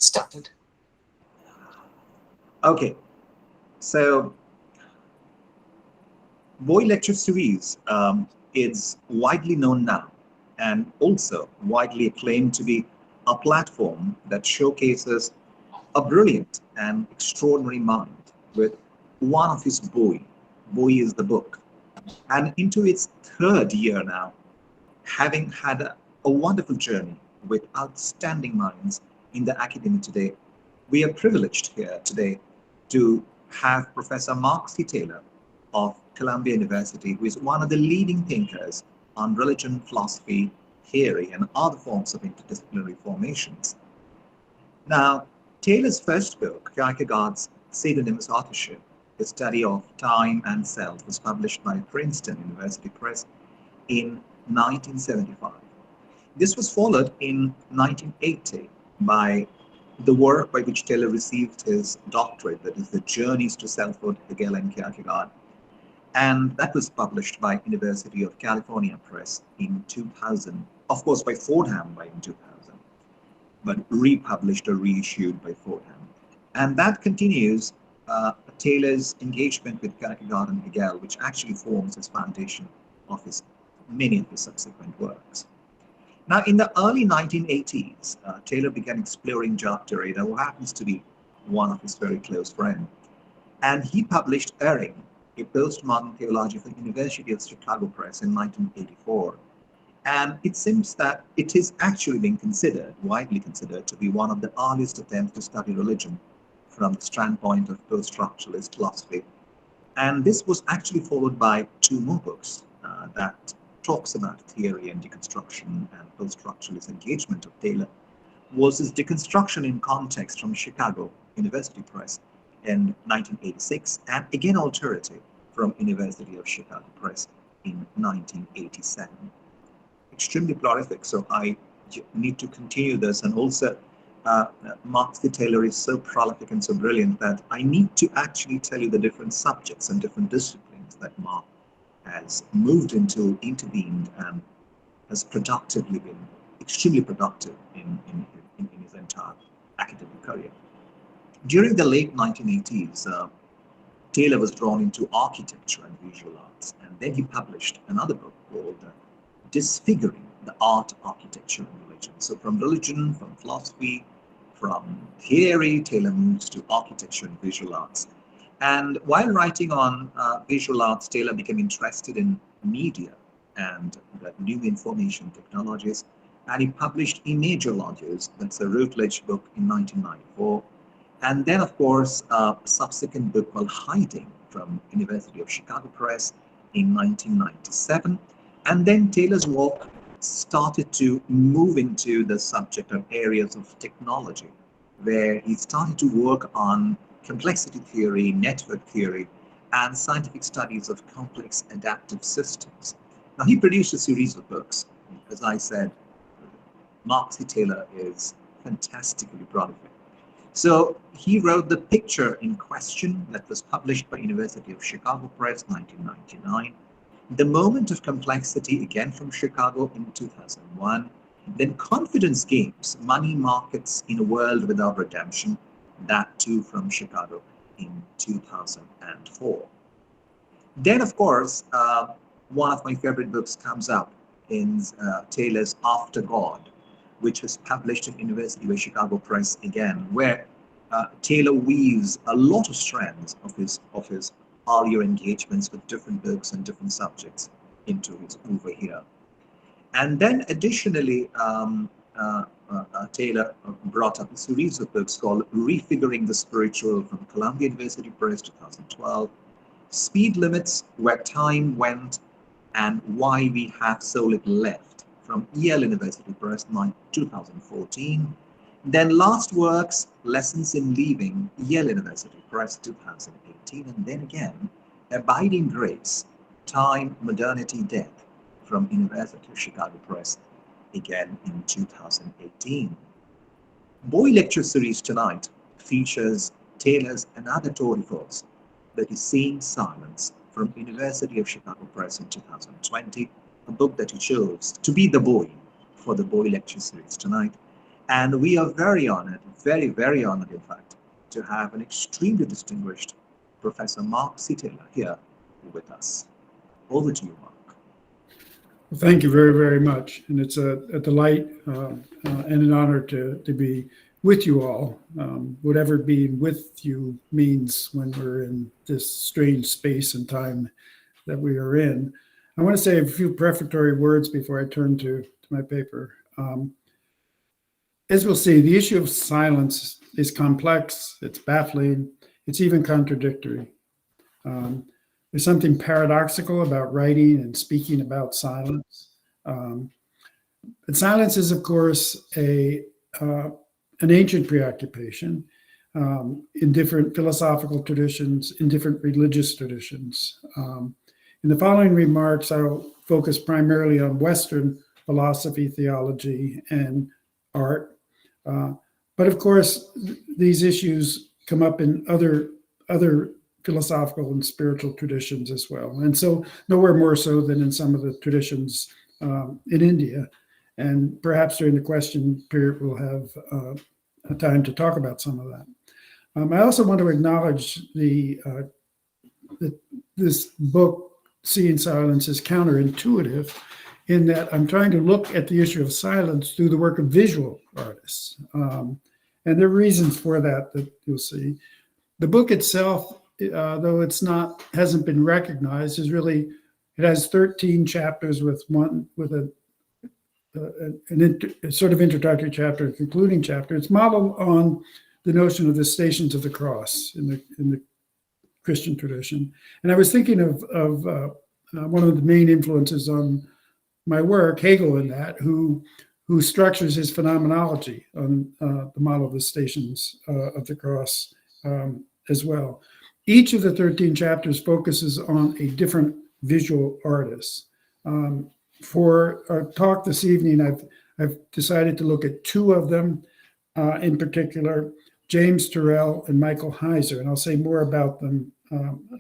started. Okay, so Boy Lecture Series is widely known now and also widely acclaimed to be a platform that showcases a brilliant and extraordinary mind with one of his Boy. Boy is the book. And into its third year now, having had a wonderful journey with outstanding minds in the academy today, we are privileged here today to have Professor Mark C. Taylor of Columbia University, who is one of the leading thinkers on religion, philosophy, theory, and other forms of interdisciplinary formations. Now, Taylor's first book, Kierkegaard's Pseudonymous Authorship, The Study of Time and Self, was published by Princeton University Press in 1975. This was followed in 1980 by the work by which Taylor received his doctorate, that is, The Journeys to Selfhood, Hegel and Kierkegaard, and that was published by University of California Press in 2000, of course by Fordham by in 2000, but republished or reissued by Fordham. And that continues Taylor's engagement with Kierkegaard and Hegel, which actually forms his foundation of many of his subsequent works. Now, in the early 1980s, Taylor began exploring Jacques Derrida, who happens to be one of his very close friends, and he published Erring, a postmodern theology for the University of Chicago Press in 1984. And it seems that it is actually being considered, widely considered, to be one of the earliest attempts to study religion from the standpoint of post-structuralist philosophy. And this was actually followed by two more books that talks about theory and deconstruction and post-structuralist engagement of Taylor, was his Deconstruction in Context from Chicago University Press in 1986, and again Alterity from University of Chicago Press in 1987. Extremely prolific, so I need to continue this. And also, Mark C. Taylor is so prolific and so brilliant that I need to actually tell you the different subjects and different disciplines that Mark has moved into, intervened, and has productively been extremely productive in his entire academic career. During the late 1980s, Taylor was drawn into architecture and visual arts, and then he published another book called Disfiguring the Art, Architecture, and Religion. So from religion, from philosophy, from theory, Taylor moves to architecture and visual arts. And while writing on visual arts, Taylor became interested in media and the new information technologies, and he published Imageologies, that's a Routledge book in 1994. And then, of course, a subsequent book called Hiding from University of Chicago Press in 1997. And then Taylor's work started to move into the subject of areas of technology, where he started to work on complexity theory, network theory, and scientific studies of complex adaptive systems. Now, he produced a series of books. As I said, Mark C. Taylor is fantastically prolific. So he wrote The Picture in Question, that was published by University of Chicago Press, 1999. The Moment of Complexity, again from Chicago in 2001. Then Confidence Games, Money Markets in a World Without Redemption, that too from Chicago in 2004. Then, of course, one of my favorite books comes up in Taylor's After God, which was published in University of Chicago Press again, where Taylor weaves a lot of strands of his earlier engagements with different books and different subjects into his over here. And then additionally, Taylor brought up a series of books called Refiguring the Spiritual from Columbia University Press, 2012, Speed Limits, Where Time Went, and Why We Have So Little Left from Yale University Press, 2014. Then Last Works, Lessons in Leaving, Yale University Press, 2018. And then again, Abiding Grace, Time, Modernity, Death from University of Chicago Press, again in 2018. Boy Lecture Series tonight features Taylor's another tour de force, that is Seeing Silence from University of Chicago Press in 2020, a book that he chose to be the boy for the Boy Lecture Series tonight. And we are very honored, very, very honored, in fact, to have an extremely distinguished Professor Mark C. Taylor here with us. Over to you, Mark. Well, thank you very, very much. And it's a delight and an honor to be with you all, whatever being with you means when we're in this strange space and time that we are in. I want to say a few prefatory words before I turn to my paper. As we'll see, the issue of silence is complex, it's baffling, it's even contradictory. There's something paradoxical about writing and speaking about silence. But silence is, of course, an ancient preoccupation in different philosophical traditions, in different religious traditions. In the following remarks, I'll focus primarily on Western philosophy, theology, and art. But of course, these issues come up in other philosophical and spiritual traditions as well. And so nowhere more so than in some of the traditions in India. And perhaps during the question period, we'll have a time to talk about some of that. I also want to acknowledge this book, Seeing Silence, is counterintuitive in that I'm trying to look at the issue of silence through the work of visual artists. And there are reasons for that you'll see. The book itself, though hasn't been recognized, it has 13 chapters with a sort of introductory chapter, a concluding chapter. It's modeled on the notion of the Stations of the Cross in the Christian tradition. And I was thinking of one of the main influences on my work, Hegel, in that, who structures his phenomenology on the model of the Stations of the Cross as well. Each of the 13 chapters focuses on a different visual artist. For our talk this evening, I've decided to look at two of them in particular, James Turrell and Michael Heiser, and I'll say more about them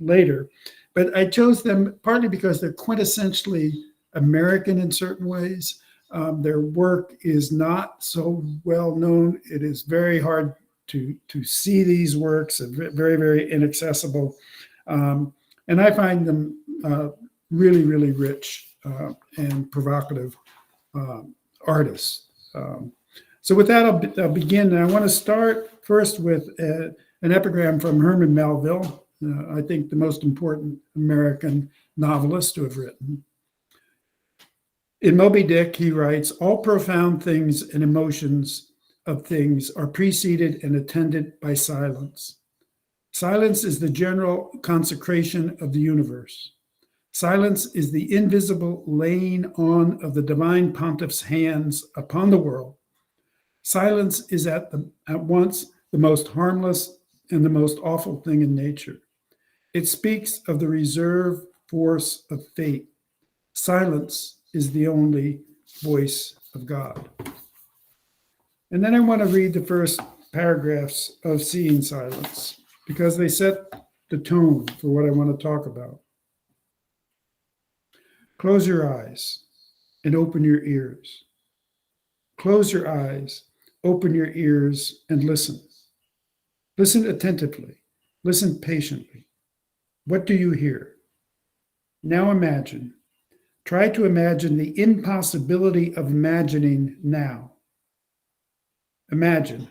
later. But I chose them partly because they're quintessentially American in certain ways. Their work is not so well known. It is very hard to see these works, very, very inaccessible. And I find them really, really rich and provocative artists. So with that, I'll begin. And I want to start first with an epigram from Herman Melville, I think the most important American novelist to have written. In Moby Dick, he writes, "All profound things and emotions of things are preceded and attended by silence. Silence is the general consecration of the universe. Silence is the invisible laying on of the divine pontiff's hands upon the world. Silence is at once the most harmless and the most awful thing in nature. It speaks of the reserve force of fate. Silence is the only voice of God." And then I want to read the first paragraphs of Seeing Silence because they set the tone for what I want to talk about. Close your eyes and open your ears. Close your eyes, open your ears, and listen. Listen attentively. Listen patiently. What do you hear? Now imagine. Try to imagine the impossibility of imagining now. Imagine.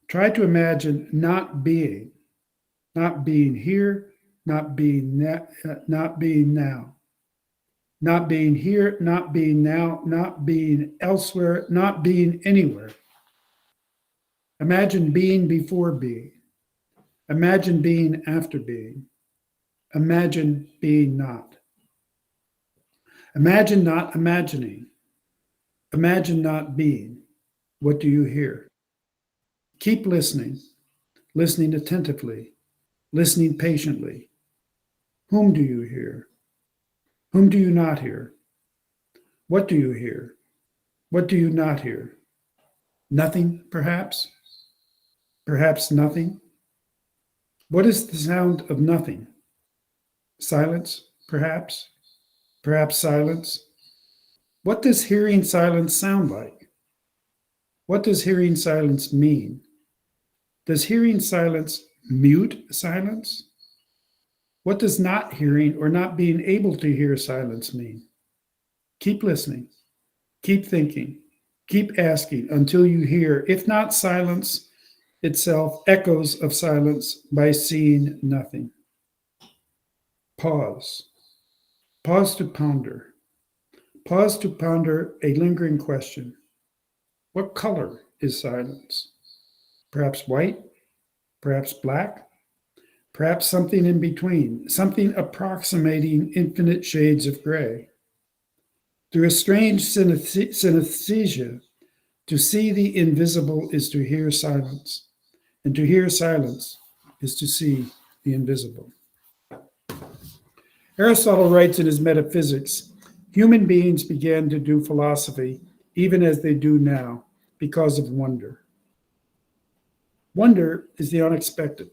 Try to imagine not being here, not being now, not being now. Not being here, not being now, not being elsewhere, not being anywhere. Imagine being before being. Imagine being after being. Imagine being not. Imagine not imagining. Imagine not being. What do you hear? Keep listening, listening attentively, listening patiently. Whom do you hear? Whom do you not hear? What do you hear? What do you not hear? Nothing, perhaps? Perhaps nothing? What is the sound of nothing? Silence, perhaps? Perhaps silence? What does hearing silence sound like? What does hearing silence mean? Does hearing silence mute silence? What does not hearing or not being able to hear silence mean? Keep listening, keep thinking, keep asking until you hear, if not silence itself, echoes of silence by seeing nothing. Pause. Pause to ponder. Pause to ponder a lingering question. What color is silence? Perhaps white, perhaps black, perhaps something in between, something approximating infinite shades of gray. Through a strange synesthesia, to see the invisible is to hear silence, and to hear silence is to see the invisible. Aristotle writes in his Metaphysics, human beings began to do philosophy even as they do now because of wonder. Wonder is the unexpected,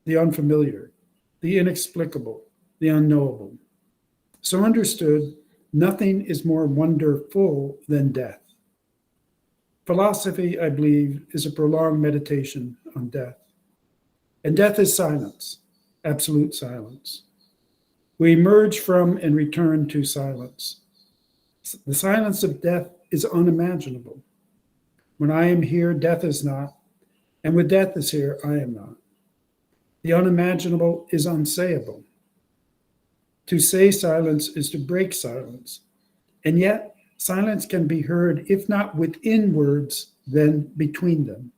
the unfamiliar, the inexplicable, the unknowable. So understood, nothing is more wonderful than death. Philosophy, I believe, is a prolonged meditation on death. And death is silence, absolute silence. We emerge from and return to silence. The silence of death is unimaginable. When I am here, death is not, and when death is here, I am not. The unimaginable is unsayable. To say silence is to break silence, and yet silence can be heard, if not within words, then between them.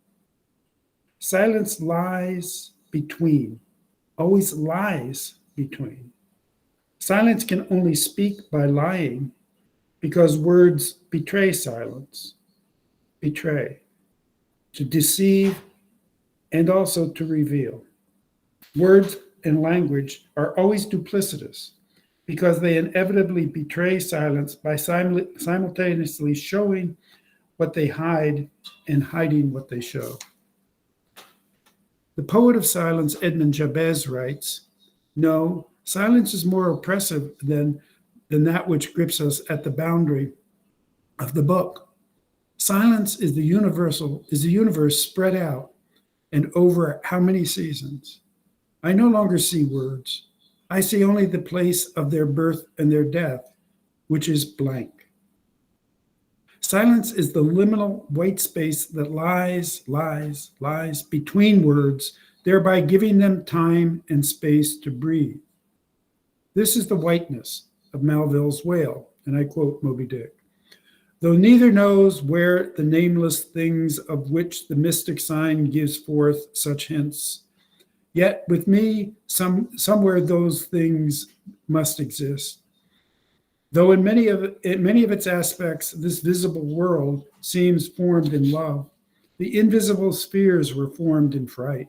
Silence lies between, always lies between. Silence can only speak by lying, because words betray silence. Betray, to deceive, and also to reveal. Words and language are always duplicitous, because they inevitably betray silence by simultaneously showing what they hide and hiding what they show. The poet of silence, Edmund Jabez, writes, "No, silence is more oppressive than that which grips us at the boundary of the book. Silence is the universe spread out and over how many seasons? I no longer see words. I see only the place of their birth and their death, which is blank. Silence is the liminal white space that lies between words, thereby giving them time and space to breathe. This is the whiteness of Melville's whale," and I quote Moby Dick. "Though neither knows where the nameless things of which the mystic sign gives forth such hints, yet with me somewhere those things must exist. Though in many of its aspects, this visible world seems formed in love, the invisible spheres were formed in fright.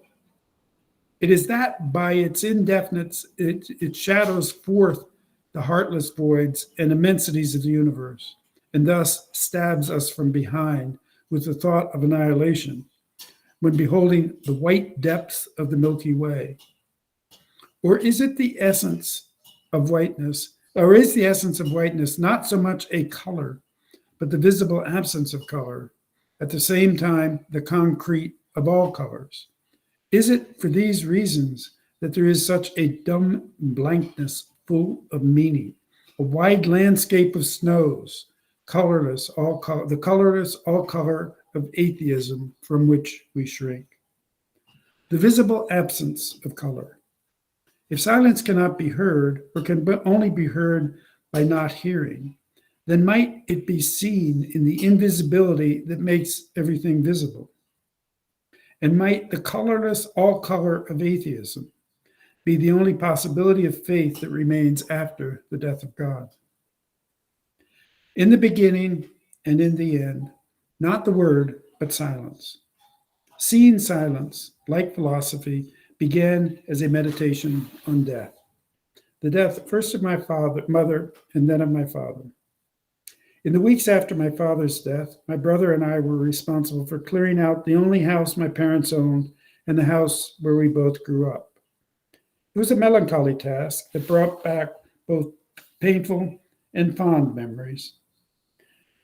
It is that by its indefiniteness, it shadows forth the heartless voids and immensities of the universe, and thus stabs us from behind with the thought of annihilation when beholding the white depths of the Milky Way. Or is it the essence of whiteness, or is the essence of whiteness not so much a color, but the visible absence of color, at the same time the concrete of all colors? Is it for these reasons that there is such a dumb blankness full of meaning, a wide landscape of snows, colorless, the colorless all color of atheism from which we shrink? The visible absence of color. If silence cannot be heard, or can only be heard by not hearing, then might it be seen in the invisibility that makes everything visible? And might the colorless all color of atheism be the only possibility of faith that remains after the death of God? In the beginning and in the end, not the word, but silence. Seeing silence, like philosophy, began as a meditation on death. The death first of my mother, and then of my father. In the weeks after my father's death, my brother and I were responsible for clearing out the only house my parents owned and the house where we both grew up. It was a melancholy task that brought back both painful and fond memories.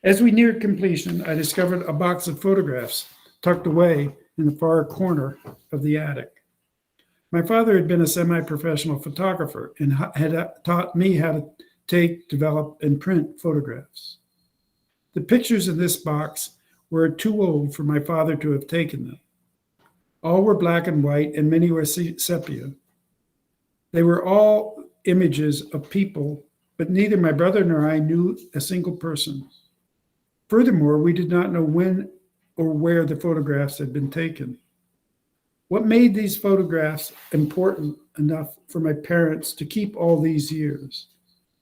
As we neared completion, I discovered a box of photographs tucked away in the far corner of the attic. My father had been a semi-professional photographer and had taught me how to take, develop, and print photographs. The pictures in this box were too old for my father to have taken them. All were black and white, and many were sepia. They were all images of people, but neither my brother nor I knew a single person. Furthermore, we did not know when or where the photographs had been taken. What made these photographs important enough for my parents to keep all these years?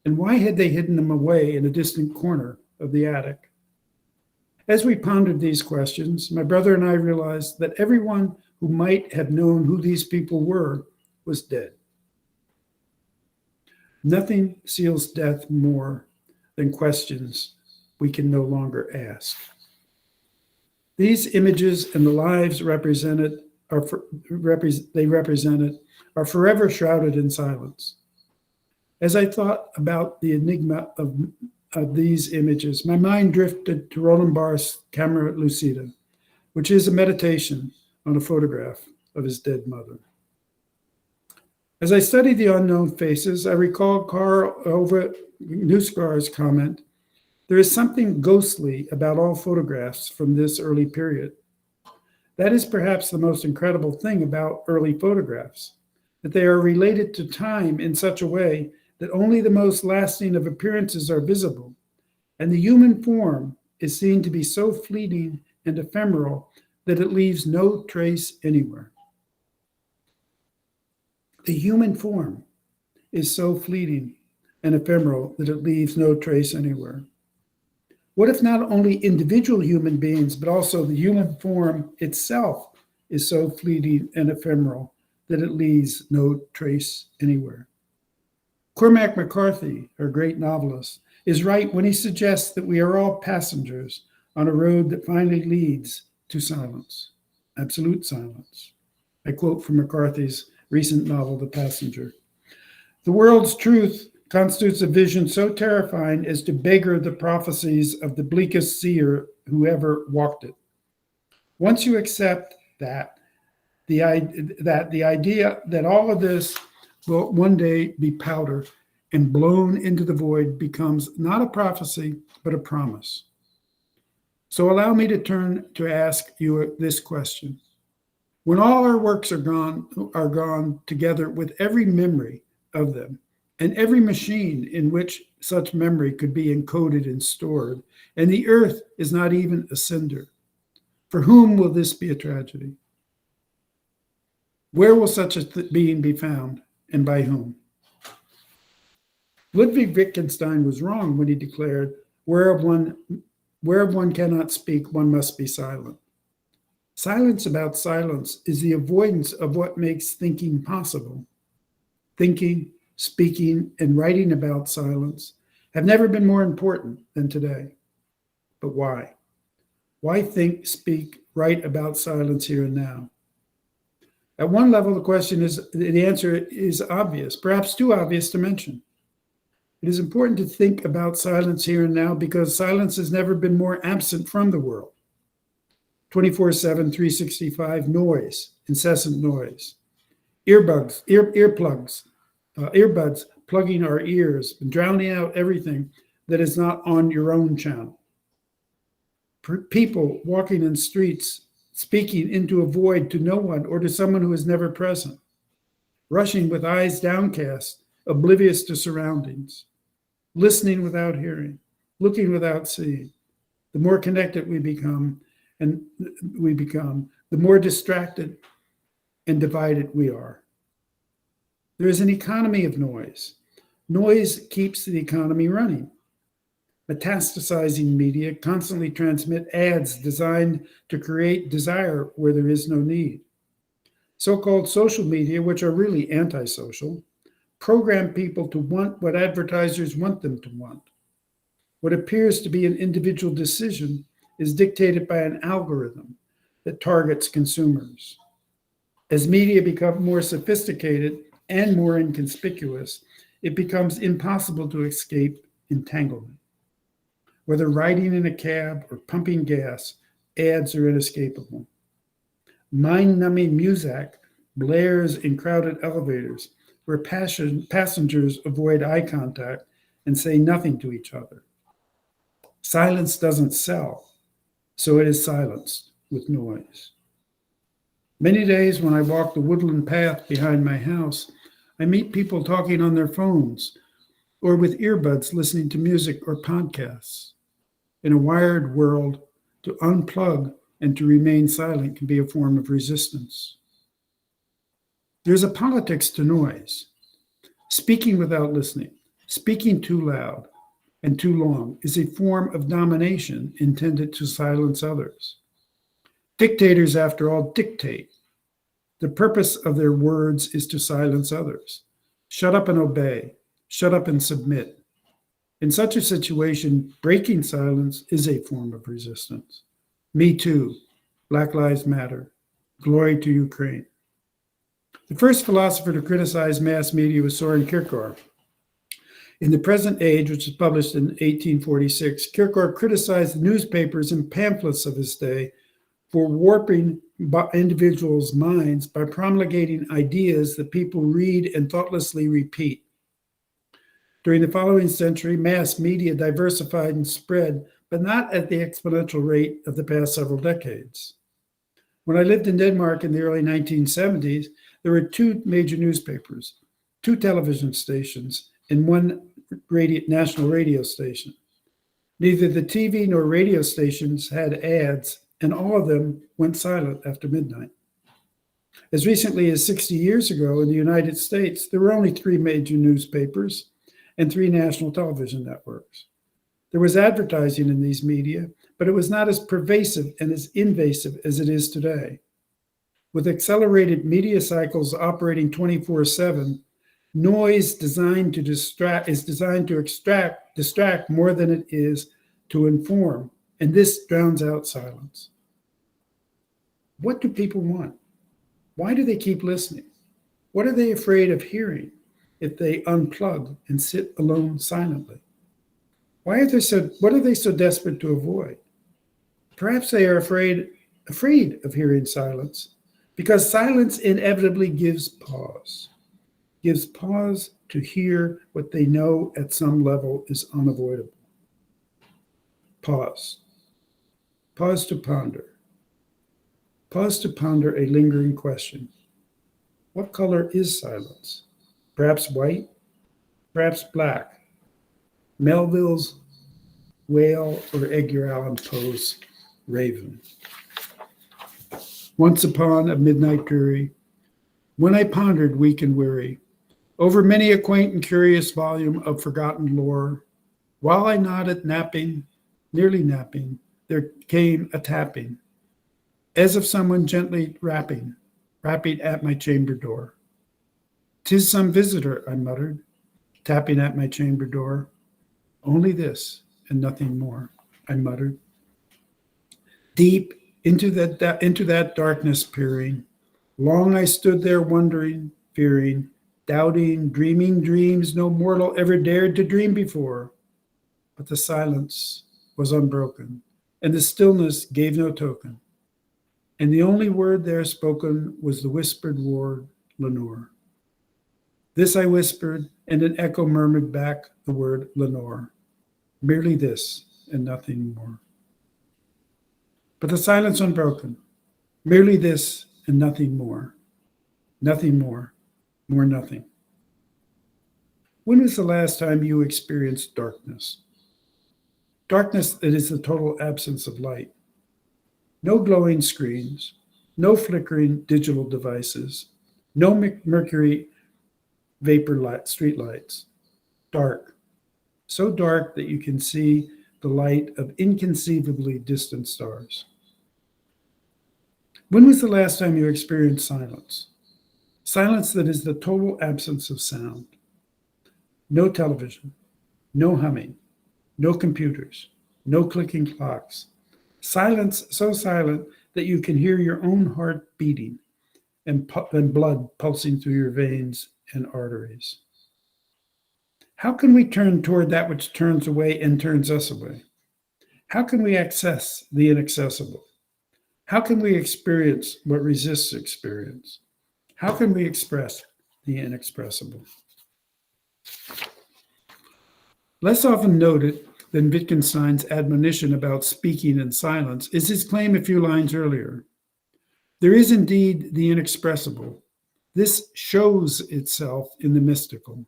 And why had they hidden them away in a distant corner of the attic? As we pondered these questions, my brother and I realized that everyone who might have known who these people were was dead. Nothing seals death more than questions we can no longer ask. These images and the lives represented are forever shrouded in silence. As I thought about the enigma of these images, my mind drifted to Roland Barthes' Camera Lucida, which is a meditation on a photograph of his dead mother. As I studied the unknown faces, I recalled Karl Ove Knausgaard's comment, "There is something ghostly about all photographs from this early period." That is perhaps the most incredible thing about early photographs, that they are related to time in such a way that only the most lasting of appearances are visible, and the human form is seen to be so fleeting and ephemeral that it leaves no trace anywhere. The human form is so fleeting and ephemeral that it leaves no trace anywhere. What if not only individual human beings, but also the human form itself is so fleeting and ephemeral that it leaves no trace anywhere? Cormac McCarthy, our great novelist, is right when he suggests that we are all passengers on a road that finally leads to silence, absolute silence. I quote from McCarthy's recent novel, The Passenger. The world's truth constitutes a vision so terrifying as to beggar the prophecies of the bleakest seer who ever walked it. Once you accept that the idea that all of this will one day be powder and blown into the void becomes not a prophecy, but a promise. So allow me to turn to ask you this question. When all our works are gone together with every memory of them, and every machine in which such memory could be encoded and stored, and the earth is not even a cinder, for whom will this be a tragedy? Where will such a being be found, and by whom? Ludwig Wittgenstein was wrong when he declared, whereof one cannot speak, one must be silent. Silence about silence is the avoidance of what makes thinking possible. Thinking, speaking, and writing about silence have never been more important than today. But why? Why think, speak, write about silence here and now? At one level, the answer is obvious, perhaps too obvious to mention. It is important to think about silence here and now because silence has never been more absent from the world. 24/7, 365, noise, incessant noise. Earbuds plugging our ears and drowning out everything that is not on your own channel. People walking in streets, speaking into a void to no one or to someone who is never present. Rushing with eyes downcast, oblivious to surroundings. Listening without hearing, looking without seeing. The more connected we become, the more distracted and divided we are. There is an economy of noise. Noise keeps the economy running. Metastasizing media constantly transmit ads designed to create desire where there is no need. So-called social media, which are really antisocial, program people to want what advertisers want them to want. What appears to be an individual decision is dictated by an algorithm that targets consumers. As media become more sophisticated and more inconspicuous, it becomes impossible to escape entanglement. Whether riding in a cab or pumping gas, ads are inescapable. Mind-numbing music blares in crowded elevators where passengers avoid eye contact and say nothing to each other. Silence doesn't sell, so it is silenced with noise. Many days when I walk the woodland path behind my house, I meet people talking on their phones or with earbuds listening to music or podcasts. In a wired world, to unplug and to remain silent can be a form of resistance. There's a politics to noise. Speaking without listening, speaking too loud and too long is a form of domination intended to silence others. Dictators, after all, dictate. The purpose of their words is to silence others. Shut up and obey. Shut up and submit. In such a situation, breaking silence is a form of resistance. Me Too, Black Lives Matter, Glory to Ukraine. The first philosopher to criticize mass media was Soren Kierkegaard. In The Present Age, which was published in 1846, Kierkegaard criticized the newspapers and pamphlets of his day for warping individuals' minds by promulgating ideas that people read and thoughtlessly repeat. During the following century, mass media diversified and spread, but not at the exponential rate of the past several decades. When I lived in Denmark in the early 1970s, there were two major newspapers, two television stations, and one national radio station. Neither the TV nor radio stations had ads, and all of them went silent after midnight. As recently as 60 years ago in the United States, there were only three major newspapers and three national television networks. There was advertising in these media, but it was not as pervasive and as invasive as it is today. With accelerated media cycles operating 24/7, noise is designed to distract more than it is to inform, and this drowns out silence. What do people want? Why do they keep listening? What are they afraid of hearing if they unplug and sit alone silently? What are they so desperate to avoid? Perhaps they are afraid of hearing silence, because silence inevitably gives pause to hear what they know at some level is unavoidable. Pause to ponder. Pause to ponder a lingering question. What color is silence? Perhaps white, perhaps black. Melville's whale or Edgar Allan Poe's raven. Once upon a midnight dreary, when I pondered weak and weary, over many a quaint and curious volume of forgotten lore, while I nodded nearly napping, there came a tapping, as of someone gently rapping at my chamber door. "'Tis some visitor," I muttered, tapping at my chamber door. "Only this and nothing more," I muttered. Deep into that darkness peering, long I stood there wondering, fearing, doubting, dreaming dreams no mortal ever dared to dream before. But the silence was unbroken, and the stillness gave no token. And the only word there spoken was the whispered word, "Lenore." This I whispered, and an echo murmured back the word "Lenore." Merely this and nothing more. But the silence unbroken. Merely this and nothing more. Nothing more. More nothing. When was the last time you experienced darkness? Darkness that is the total absence of light. No glowing screens, no flickering digital devices, no mercury vapor street lights. Dark. So dark that you can see the light of inconceivably distant stars. When was the last time you experienced silence? Silence that is the total absence of sound. No television, no humming, no computers, no clicking clocks. Silence so silent that you can hear your own heart beating and blood pulsing through your veins and arteries. How can we turn toward that which turns away and turns us away? How can we access the inaccessible? How can we experience what resists experience? How can we express the inexpressible? Less often noted than Wittgenstein's admonition about speaking in silence is his claim a few lines earlier. There is indeed the inexpressible. This shows itself in the mystical.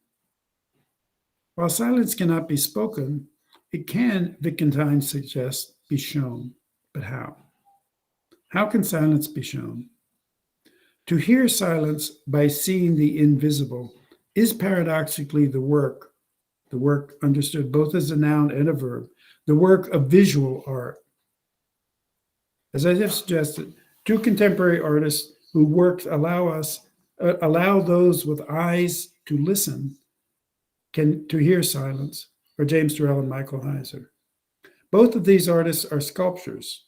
While silence cannot be spoken, it can, Wittgenstein suggests, be shown. But how? How can silence be shown? To hear silence by seeing the invisible is paradoxically the work understood both as a noun and a verb, the work of visual art. As I have suggested, two contemporary artists who works allow those with eyes to listen, to hear silence, are James Turrell and Michael Heiser. Both of these artists are sculptors,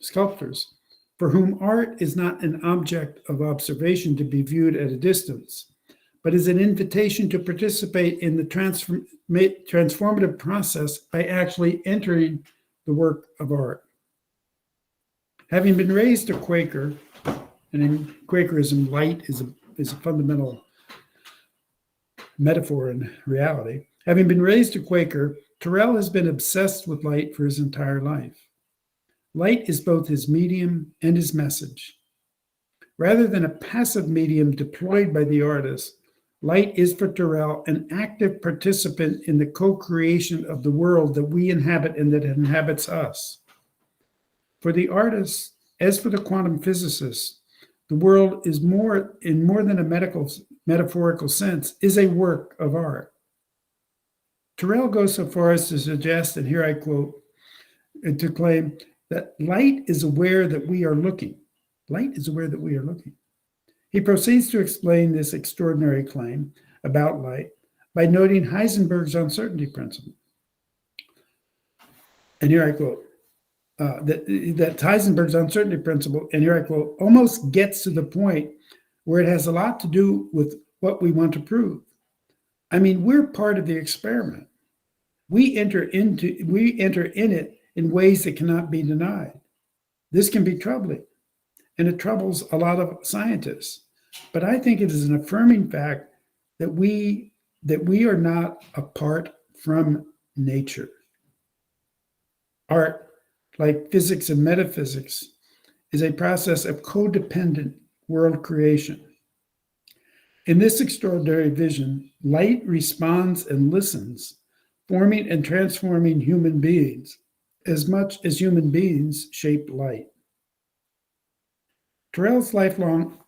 for whom art is not an object of observation to be viewed at a distance, but is an invitation to participate in the transformative process by actually entering the work of art. Having been raised a Quaker, and in Quakerism, light is a fundamental metaphor in reality. Having been raised a Quaker, Turrell has been obsessed with light for his entire life. Light is both his medium and his message. Rather than a passive medium deployed by the artist, light is for Turrell an active participant in the co-creation of the world that we inhabit and that inhabits us. For the artist, as for the quantum physicist, the world is in more than a metaphorical sense, is a work of art. Turrell goes so far as to suggest, and here I quote, to claim that light is aware that we are looking. Light is aware that we are looking. He proceeds to explain this extraordinary claim about light by noting Heisenberg's uncertainty principle. And here I quote, that Heisenberg's uncertainty principle, and here I quote, almost gets to the point where it has a lot to do with what we want to prove. I mean, we're part of the experiment. We enter in it in ways that cannot be denied. This can be troubling, and it troubles a lot of scientists. But I think it is an affirming fact that we are not apart from nature. Art, like physics and metaphysics, is a process of codependent world creation. In this extraordinary vision, light responds and listens, forming and transforming human beings as much as human beings shape light. Turrell's lifelong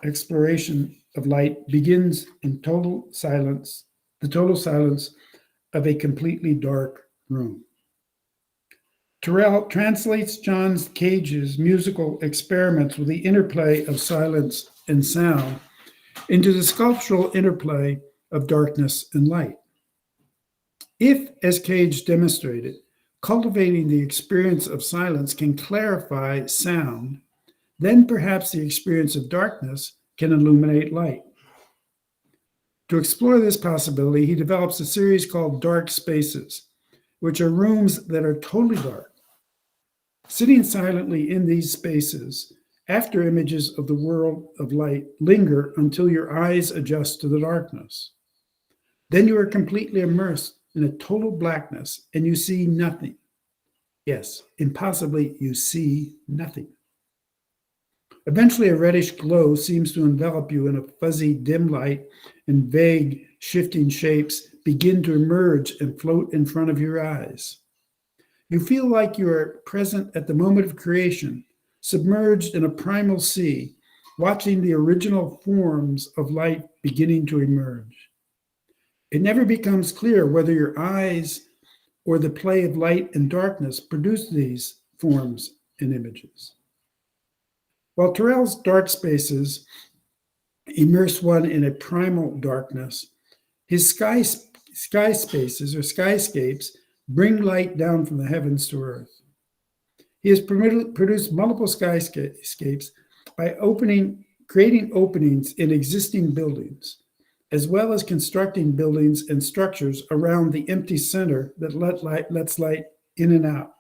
exploration of light begins in the total silence of a completely dark room. Turrell translates John Cage's musical experiments with the interplay of silence and sound into the sculptural interplay of darkness and light. If, as Cage demonstrated, cultivating the experience of silence can clarify sound, then perhaps the experience of darkness can illuminate light. To explore this possibility, he develops a series called dark spaces, which are rooms that are totally dark. Sitting silently in these spaces, after images of the world of light linger until your eyes adjust to the darkness. Then you are completely immersed in a total blackness and you see nothing. Yes, impossibly, you see nothing. Eventually, a reddish glow seems to envelop you in a fuzzy dim light, and vague shifting shapes begin to emerge and float in front of your eyes. You feel like you are present at the moment of creation, submerged in a primal sea, watching the original forms of light beginning to emerge. It never becomes clear whether your eyes or the play of light and darkness produce these forms and images. While Turrell's dark spaces immerse one in a primal darkness, his sky spaces or skyscapes bring light down from the heavens to earth. He has produced multiple skyscapes by creating openings in existing buildings, as well as constructing buildings and structures around the empty center that lets light in and out.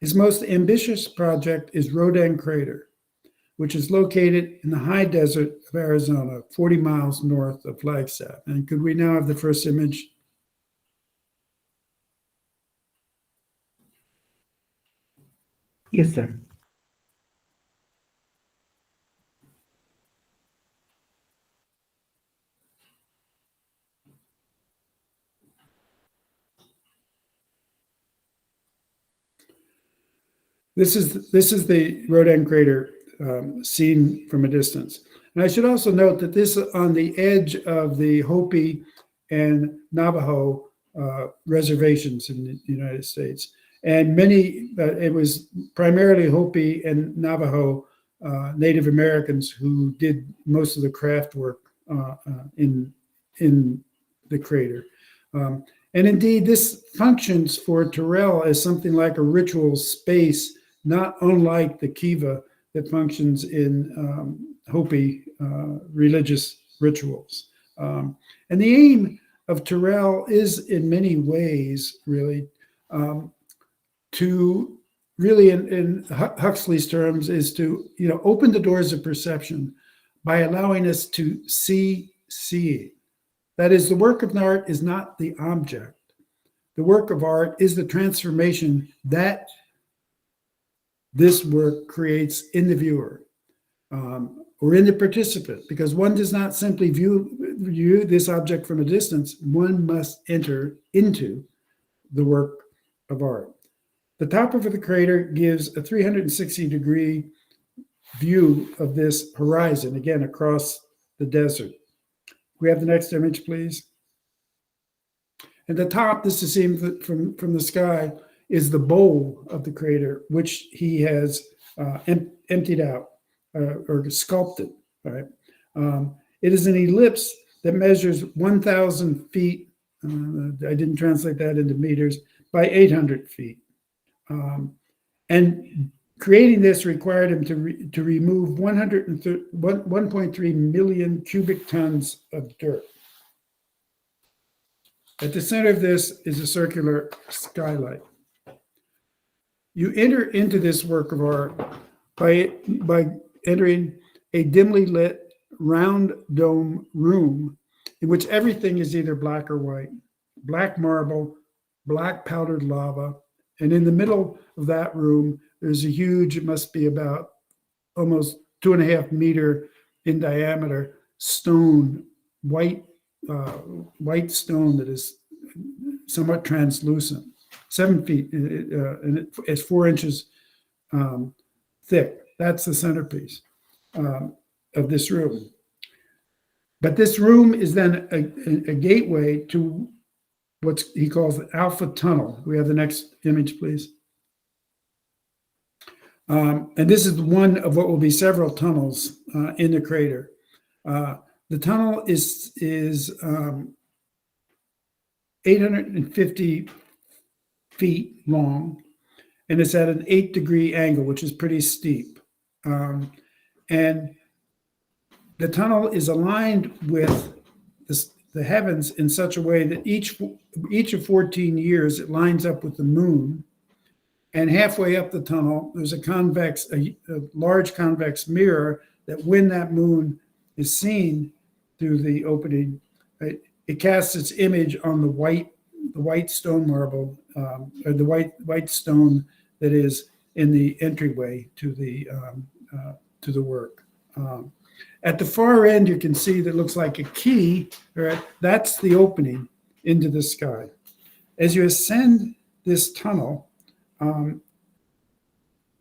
His most ambitious project is Rodan Crater, which is located in the high desert of Arizona, 40 miles north of Flagstaff. And could we now have the first image? Yes, sir. This is the Rodan Crater seen from a distance. And I should also note that this is on the edge of the Hopi and Navajo reservations in the United States. And it was primarily Hopi and Navajo Native Americans who did most of the craft work in the crater. And indeed, this functions for Tyrrell as something like a ritual space, not unlike the kiva that functions in Hopi religious rituals. And the aim of Tyrrell is in many ways really to really in Huxley's terms is to open the doors of perception by allowing us to see seeing. That is, the work of art is not the object. The work of art is the transformation that this work creates in the viewer or in the participant, because one does not simply view this object from a distance. One must enter into the work of art. The top of the crater gives a 360-degree view of this horizon, again, across the desert. We have the next image, please. At the top, this is seen from the sky, is the bowl of the crater, which he has emptied out or sculpted. Right? It is an ellipse that measures 1,000 feet. I didn't translate that into meters, by 800 feet. And creating this required him to remove 1.3 million cubic tons of dirt. At the center of this is a circular skylight. You enter into this work of art by entering a dimly lit round dome room in which everything is either black or white, black marble, black powdered lava, and in the middle of that room, there's a huge, it must be about almost 2.5 meter in diameter stone, white stone that is somewhat translucent, 7 feet, and it's 4 inches thick. That's the centerpiece of this room. But this room is then a gateway to what he calls the Alpha Tunnel. We have the next image, please. And this is one of what will be several tunnels in the crater. The tunnel is 850 feet long, and it's at an 8-degree angle, which is pretty steep. And the tunnel is aligned with the heavens in such a way that each of 14 years it lines up with the moon. And halfway up the tunnel, there's a large convex mirror that when that moon is seen through the opening, it casts its image on the white stone marble, or the white stone that is in the entryway to the work. At the far end, you can see that looks like a key. Right? That's the opening into the sky. As you ascend this tunnel,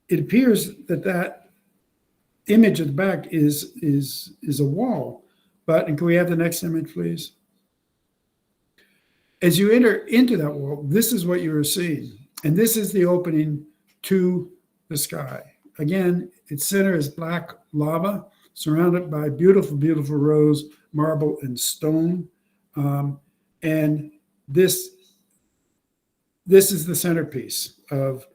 it appears that image at the back is a wall. But can we have the next image, please? As you enter into that wall, this is what you are seeing. And this is the opening to the sky. Again, its center is black lava, surrounded by beautiful, beautiful rose, marble, and stone. And this is the centerpiece of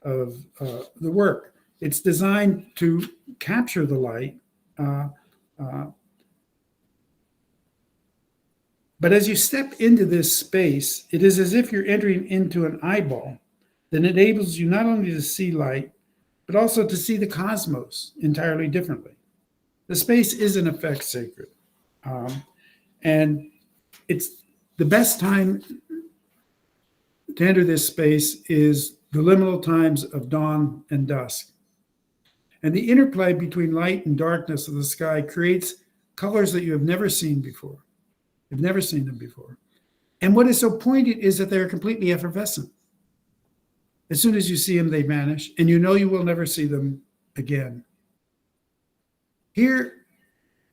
the work. It's designed to capture the light. But as you step into this space, it is as if you're entering into an eyeball. that enables you not only to see light, but also to see the cosmos entirely differently. The space is, in effect, sacred. And it's the best time to enter this space is the liminal times of dawn and dusk. And the interplay between light and darkness of the sky creates colors that you have never seen before. You've never seen them before. And what is so poignant is that they're completely effervescent. As soon as you see them, they vanish, and you know you will never see them again. Here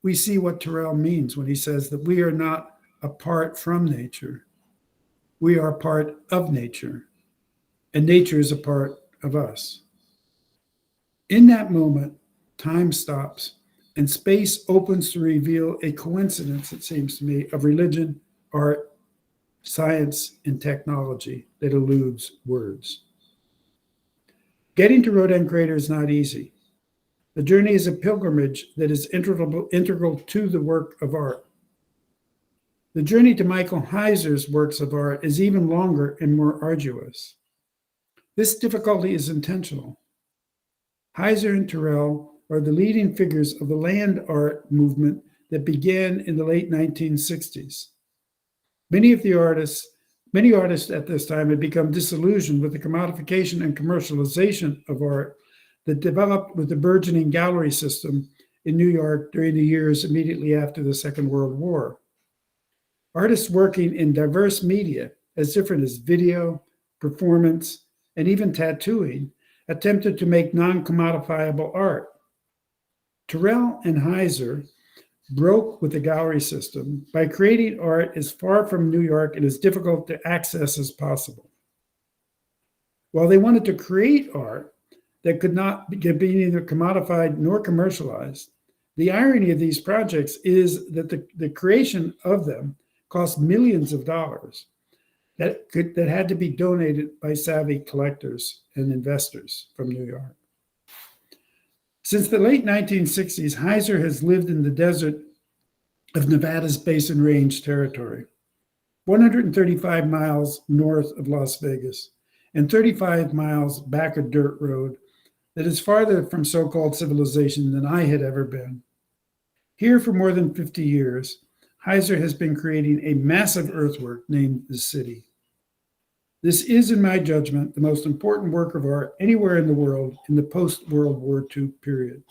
we see what Turrell means when he says that we are not apart from nature. We are part of nature, and nature is a part of us. In that moment, time stops, and space opens to reveal a coincidence, it seems to me, of religion, art, science, and technology that eludes words. Getting to Rodin Crater is not easy. The journey is a pilgrimage that is integral to the work of art. The journey to Michael Heiser's works of art is even longer and more arduous. This difficulty is intentional. Heiser and Turrell are the leading figures of the land art movement that began in the late 1960s. Many artists at this time had become disillusioned with the commodification and commercialization of art that developed with the burgeoning gallery system in New York during the years immediately after the Second World War. Artists working in diverse media, as different as video, performance, and even tattooing, attempted to make non-commodifiable art. Turrell and Heiser broke with the gallery system by creating art as far from New York and as difficult to access as possible. While they wanted to create art that could not be neither commodified nor commercialized, the irony of these projects is that the creation of them cost millions of dollars that had to be donated by savvy collectors and investors from New York. Since the late 1960s, Heiser has lived in the desert of Nevada's Basin Range territory, 135 miles north of Las Vegas, and 35 miles back a dirt road that is farther from so-called civilization than I had ever been. Here for more than 50 years, Heiser has been creating a massive earthwork named the City. This is, in my judgment, the most important work of art anywhere in the world in the post-World War II period.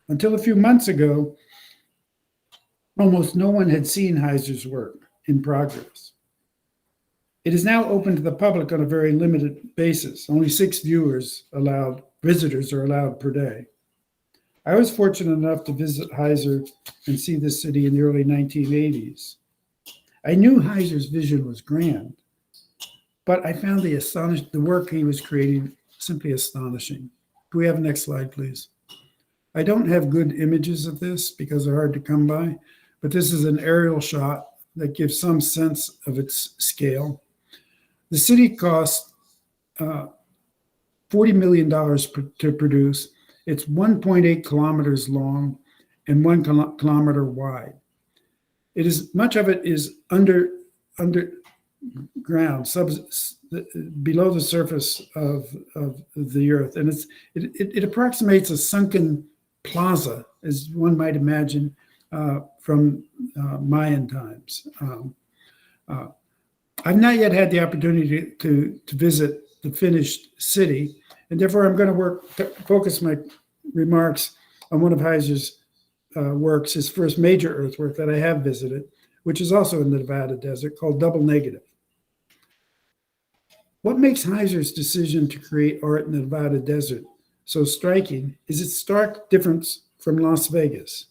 Until a few months ago, almost no one had seen Heiser's work in progress. It is now open to the public on a very limited basis. Only 6 visitors are allowed per day. I was fortunate enough to visit Heiser and see this city in the early 1980s. I knew Heiser's vision was grand, but I found the work he was creating simply astonishing. Can we have the next slide, please? I don't have good images of this because they're hard to come by, but this is an aerial shot that gives some sense of its scale. The city cost $40 million to produce. It's 1.8 kilometers long and 1 kilometer wide. Much of it is underground, below the surface of the earth, and it approximates a sunken plaza, as one might imagine, from Mayan times. I've not yet had the opportunity to visit the finished city, and therefore I'm going to focus my remarks on one of Heiser's works, his first major earthwork that I have visited, which is also in the Nevada desert, called Double Negative. What makes Heiser's decision to create art in the Nevada desert so striking is its stark difference from Las Vegas.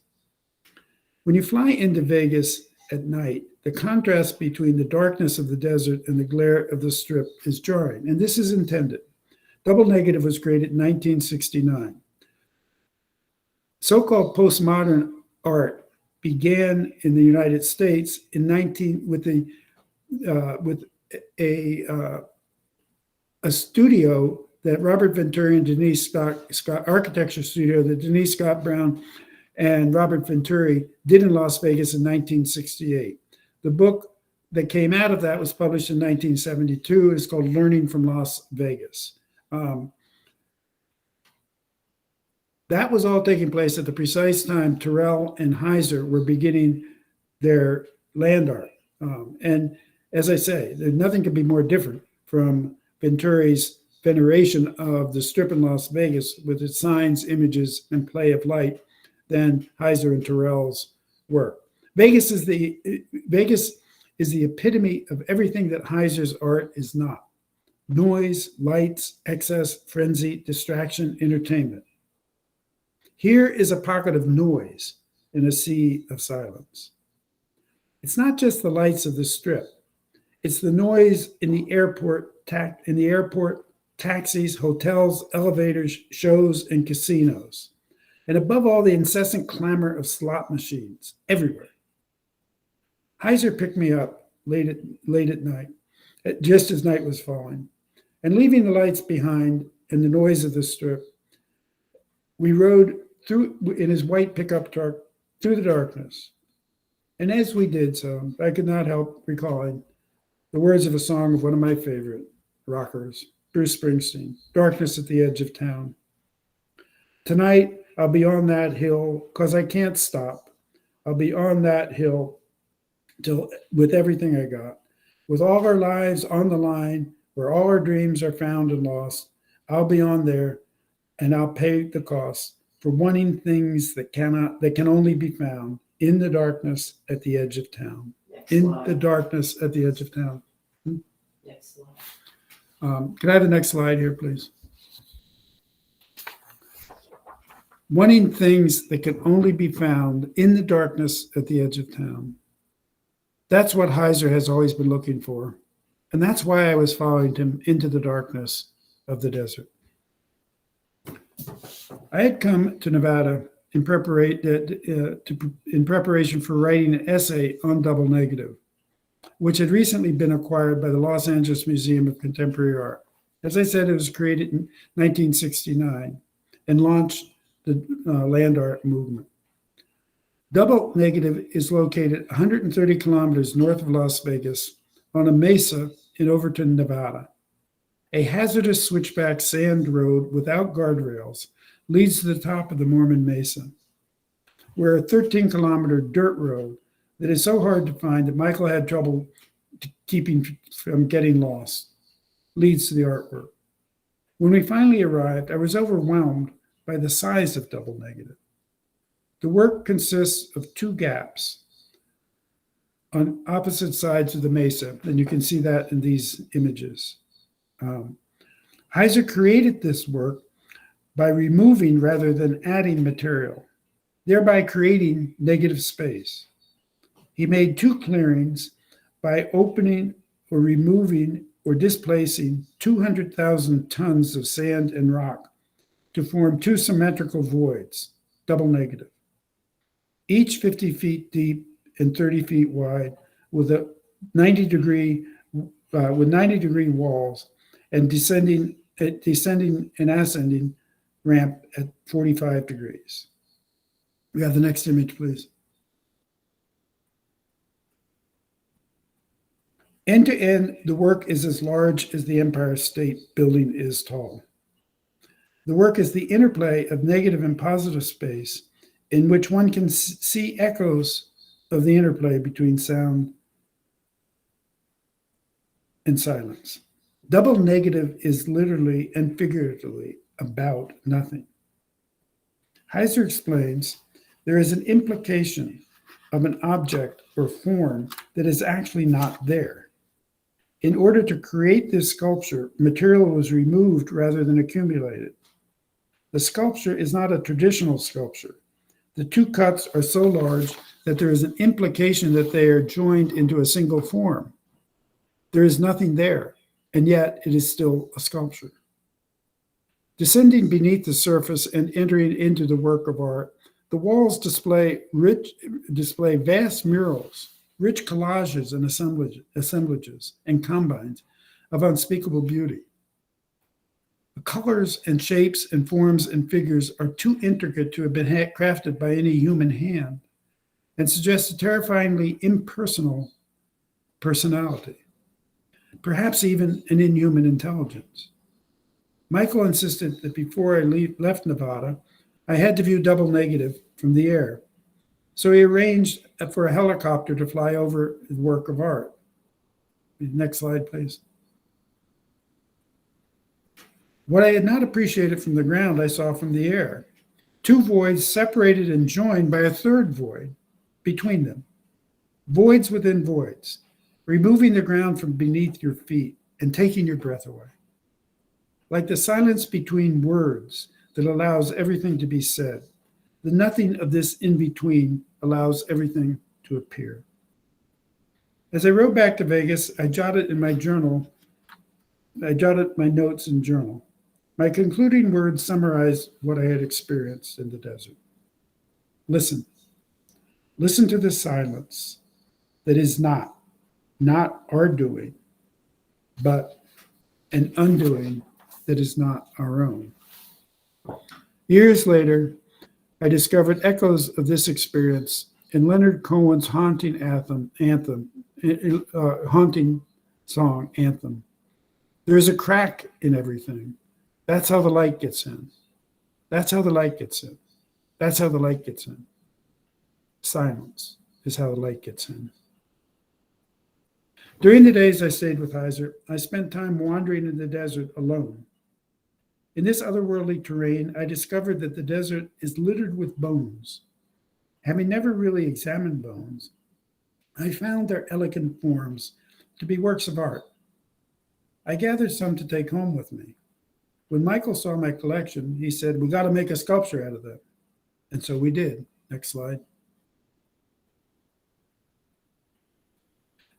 When you fly into Vegas at night, the contrast between the darkness of the desert and the glare of the Strip is jarring, and this is intended. Double Negative was created in 1969. So-called postmodern art began in the United States with a studio that Robert Venturi and Denise Scott architecture studio that Denise Scott Brown and Robert Venturi did in Las Vegas in 1968. The book that came out of that was published in 1972. It's called Learning from Las Vegas. That was all taking place at the precise time Turrell and Heiser were beginning their land art. And as I say, nothing could be more different from Venturi's veneration of the Strip in Las Vegas with its signs, images, and play of light than Heiser and Turrell's work. Vegas is the epitome of everything that Heiser's art is not: noise, lights, excess, frenzy, distraction, entertainment. Here is a pocket of noise in a sea of silence. It's not just the lights of the Strip. It's the noise in the airport, taxis, hotels, elevators, shows, and casinos. And above all, the incessant clamor of slot machines everywhere. Heiser picked me up late at night, just as night was falling. And leaving the lights behind and the noise of the Strip, we rode through in his white pickup truck through the darkness. And as we did so, I could not help recalling the words of a song of one of my favorite rockers, Bruce Springsteen, "Darkness at the Edge of Town." Tonight, I'll be on that hill because I can't stop. I'll be on that hill with everything I got, with all our lives on the line, where all our dreams are found and lost. I'll be on there, and I'll pay the cost for wanting things that can only be found in the darkness at the edge of town. The darkness at the edge of town. Next slide. Can I have the next slide here, please? Wanting things that can only be found in the darkness at the edge of town. That's what Heiser has always been looking for. And that's why I was following him into the darkness of the desert. I had come to Nevada in preparation for writing an essay on double negative, which had recently been acquired by the Los Angeles Museum of Contemporary Art. As I said, it was created in 1969 and launched the land art movement. Double negative is located 130 kilometers north of Las Vegas on a mesa in Overton, Nevada. A hazardous switchback sand road without guardrails leads to the top of the Mormon Mesa, where a 13-kilometer dirt road that is so hard to find that Michael had trouble keeping from getting lost leads to the artwork. When we finally arrived, I was overwhelmed by the size of double negative. The work consists of two gaps on opposite sides of the mesa, and you can see that in these images. Heiser created this work by removing rather than adding material, thereby creating negative space. He made two clearings by opening or removing or displacing 200,000 tons of sand and rock to form two symmetrical voids, double negative, each 50 feet deep and 30 feet wide, with 90 degree walls and descending and ascending ramp at 45 degrees. We have the next image, please. End to end, the work is as large as the Empire State Building is tall. The work is the interplay of negative and positive space in which one can see echoes of the interplay between sound and silence. Double negative is literally and figuratively about nothing. Heiser explains there is an implication of an object or form that is actually not there. In order to create this sculpture, material was removed rather than accumulated. The sculpture is not a traditional sculpture. The two cuts are so large that there is an implication that they are joined into a single form. There is nothing there, and yet it is still a sculpture. Descending beneath the surface and entering into the work of art, the walls display vast murals, rich collages and assemblages and combines of unspeakable beauty. The colors and shapes and forms and figures are too intricate to have been crafted by any human hand and suggest a terrifyingly impersonal personality, perhaps even an inhuman intelligence. Michael insisted that before I left Nevada, I had to view double negative from the air. So he arranged for a helicopter to fly over his work of art. Next slide, please. What I had not appreciated from the ground, I saw from the air. Two voids separated and joined by a third void between them. Voids within voids, removing the ground from beneath your feet and taking your breath away. Like the silence between words that allows everything to be said, the nothing of this in between allows everything to appear. As I rode back to Vegas, I jotted my notes in journal. My concluding words summarized what I had experienced in the desert. Listen. Listen to the silence that is not our doing, but an undoing that is not our own. Years later, I discovered echoes of this experience in Leonard Cohen's haunting song, Anthem. There is a crack in everything. That's how the light gets in. That's how the light gets in. That's how the light gets in. Silence is how the light gets in. During the days I stayed with Heiser, I spent time wandering in the desert alone. In this otherworldly terrain, I discovered that the desert is littered with bones. Having never really examined bones, I found their elegant forms to be works of art. I gathered some to take home with me. When Michael saw my collection, he said, "We got to make a sculpture out of them." And so we did. Next slide.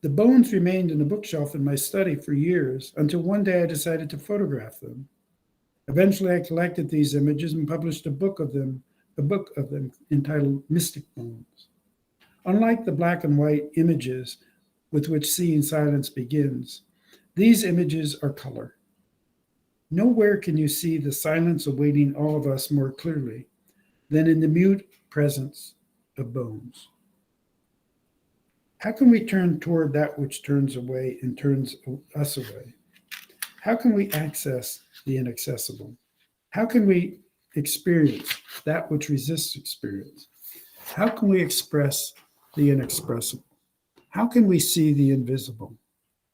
The bones remained in a bookshelf in my study for years until one day I decided to photograph them. Eventually, I collected these images and published a book of them entitled Mystic Bones. Unlike the black and white images with which Seeing Silence begins, these images are color. Nowhere can you see the silence awaiting all of us more clearly than in the mute presence of bones. How can we turn toward that which turns away and turns us away? How can we access the inaccessible? How can we experience that which resists experience? How can we express the inexpressible? How can we see the invisible?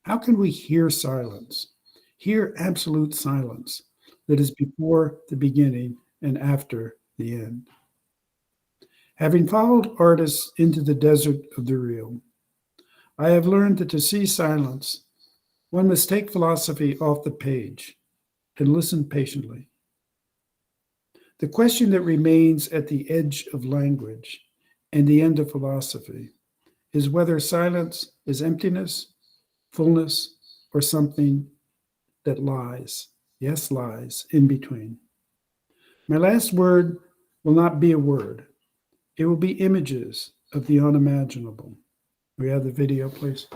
How can we hear silence? Hear absolute silence that is before the beginning and after the end. Having followed artists into the desert of the real, I have learned that to see silence, one must take philosophy off the page and listen patiently. The question that remains at the edge of language and the end of philosophy is whether silence is emptiness, fullness, or something that lies, yes, lies in between. My last word will not be a word. It will be images of the unimaginable. We have the video, please.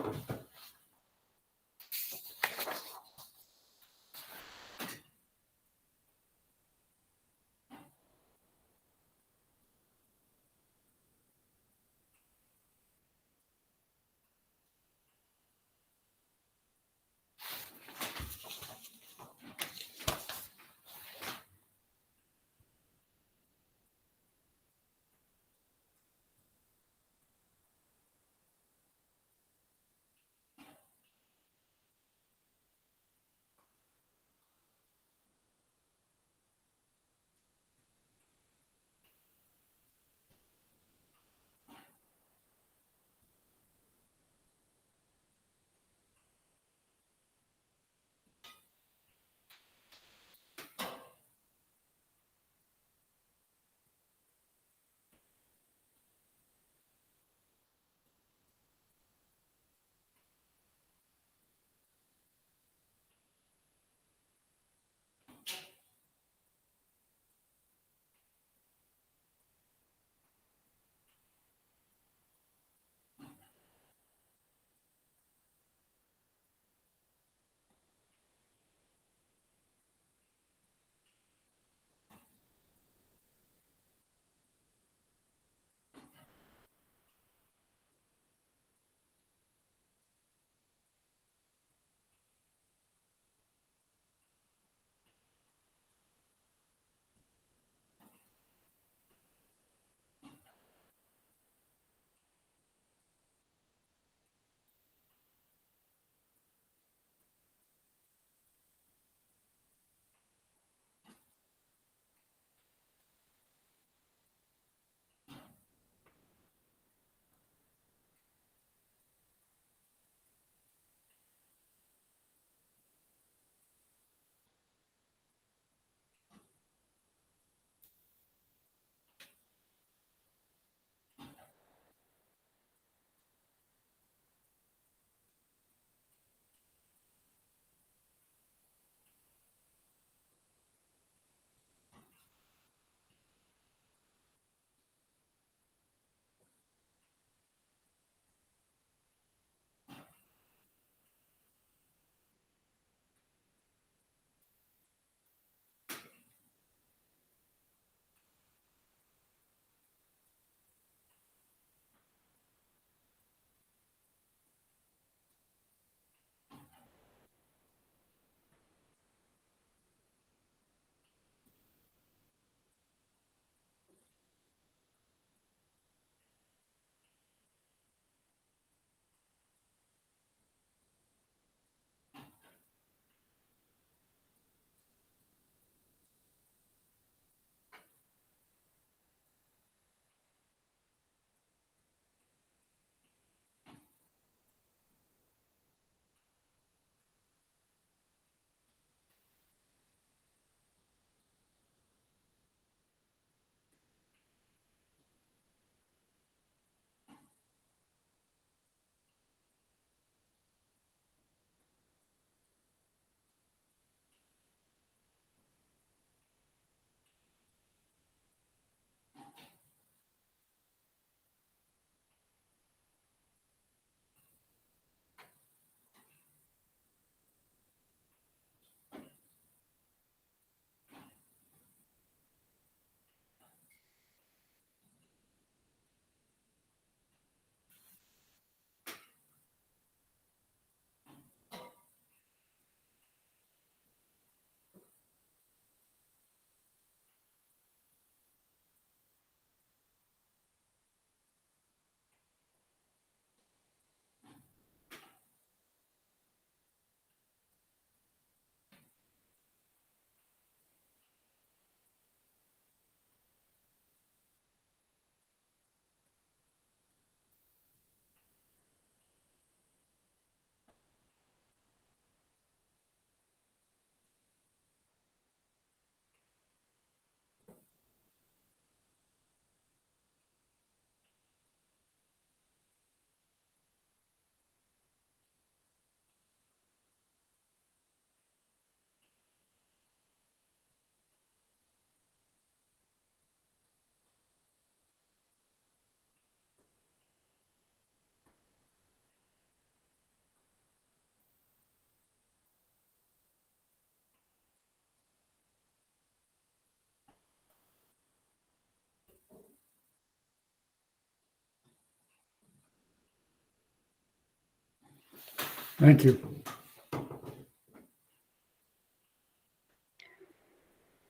Thank you.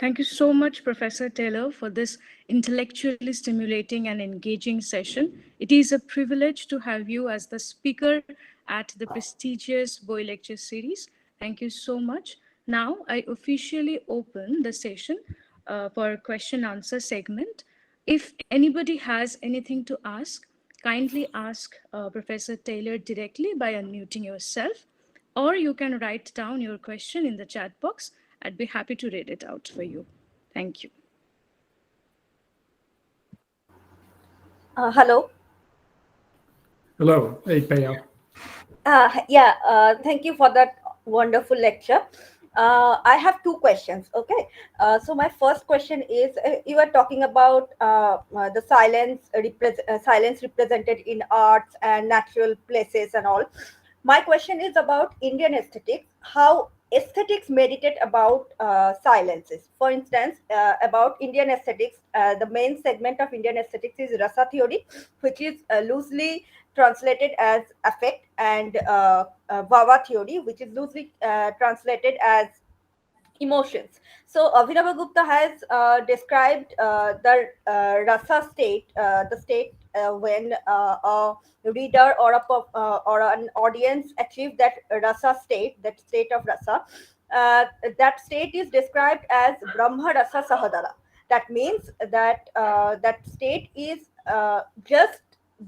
Thank you so much, Professor Taylor, for this intellectually stimulating and engaging session. It is a privilege to have you as the speaker at the prestigious Boy Lecture Series. Thank you so much. Now, I officially open the session for question answer segment. If anybody has anything to ask, kindly ask Professor Taylor directly by unmuting yourself, or you can write down your question in the chat box. I'd be happy to read it out for you. Thank you. Hello. Hello. Hey, Payal. Thank you for that wonderful lecture. I have two questions. Okay. So my first question is, you were talking about the silence represented in arts and natural places and all. My question is about Indian aesthetics, how aesthetics meditate about silences. For instance, about Indian aesthetics, the main segment of Indian aesthetics is rasa theory, which is loosely translated as affect, and Bhava theory, which is loosely translated as emotions. So Abhinavagupta has described the rasa state, the state when a reader or or an audience achieve that rasa state, that state of rasa. That state is described as Brahma rasa sahadara. That means that that state is just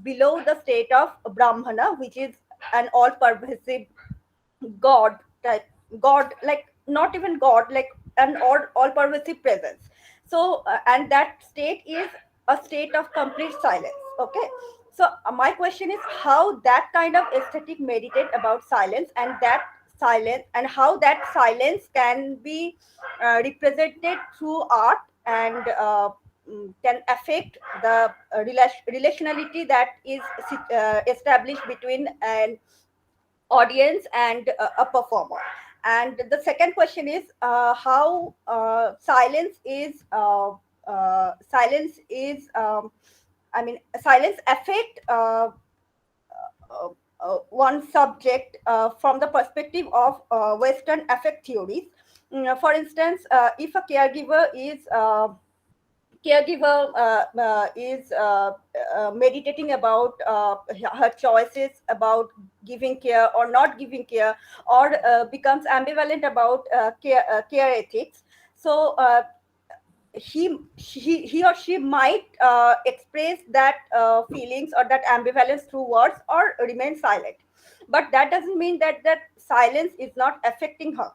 below the state of Brahmana, which is an all-pervasive God type, God, like not even God, like an all-pervasive presence. So and that state is a state of complete silence. Okay. So my question is how that kind of aesthetic meditate about silence, and that silence, and how that silence can be represented through art, and can affect the relationality that is established between an audience and a performer. And the second question is how silence is I mean silence affect one subject from the perspective of Western affect theories. For instance, if a caregiver is meditating about her choices about giving care or not giving care, or becomes ambivalent about care ethics. So he or she might express that feelings or that ambivalence through words or remain silent. But that doesn't mean that that silence is not affecting her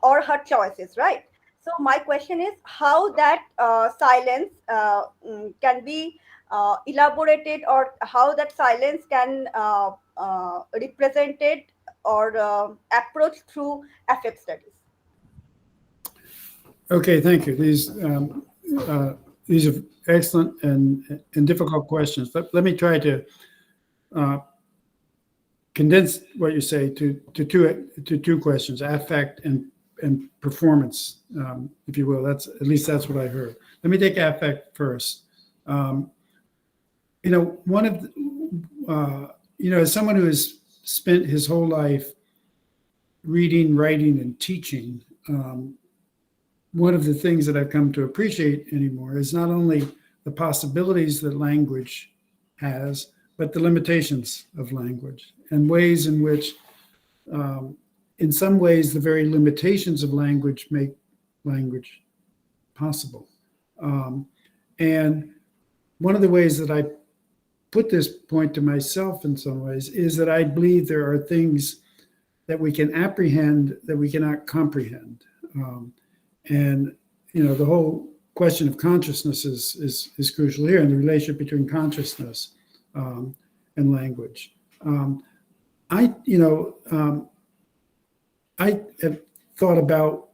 or her choices, right? So my question is how that silence can be elaborated, or how that silence can represented or approached through affect studies. Okay, thank you. These are excellent and difficult questions. Let me try to condense what you say to two questions: affect and performance, if you will. That's what I heard. Let me take affect first. One of as someone who has spent his whole life reading, writing, and teaching, one of the things that I've come to appreciate anymore is not only the possibilities that language has, but the limitations of language, and ways in which, in some ways, the very limitations of language make language possible. And one of the ways that I put this point to myself in some ways is that I believe there are things that we can apprehend that we cannot comprehend. And the whole question of consciousness is crucial here, and the relationship between consciousness and language. I have thought about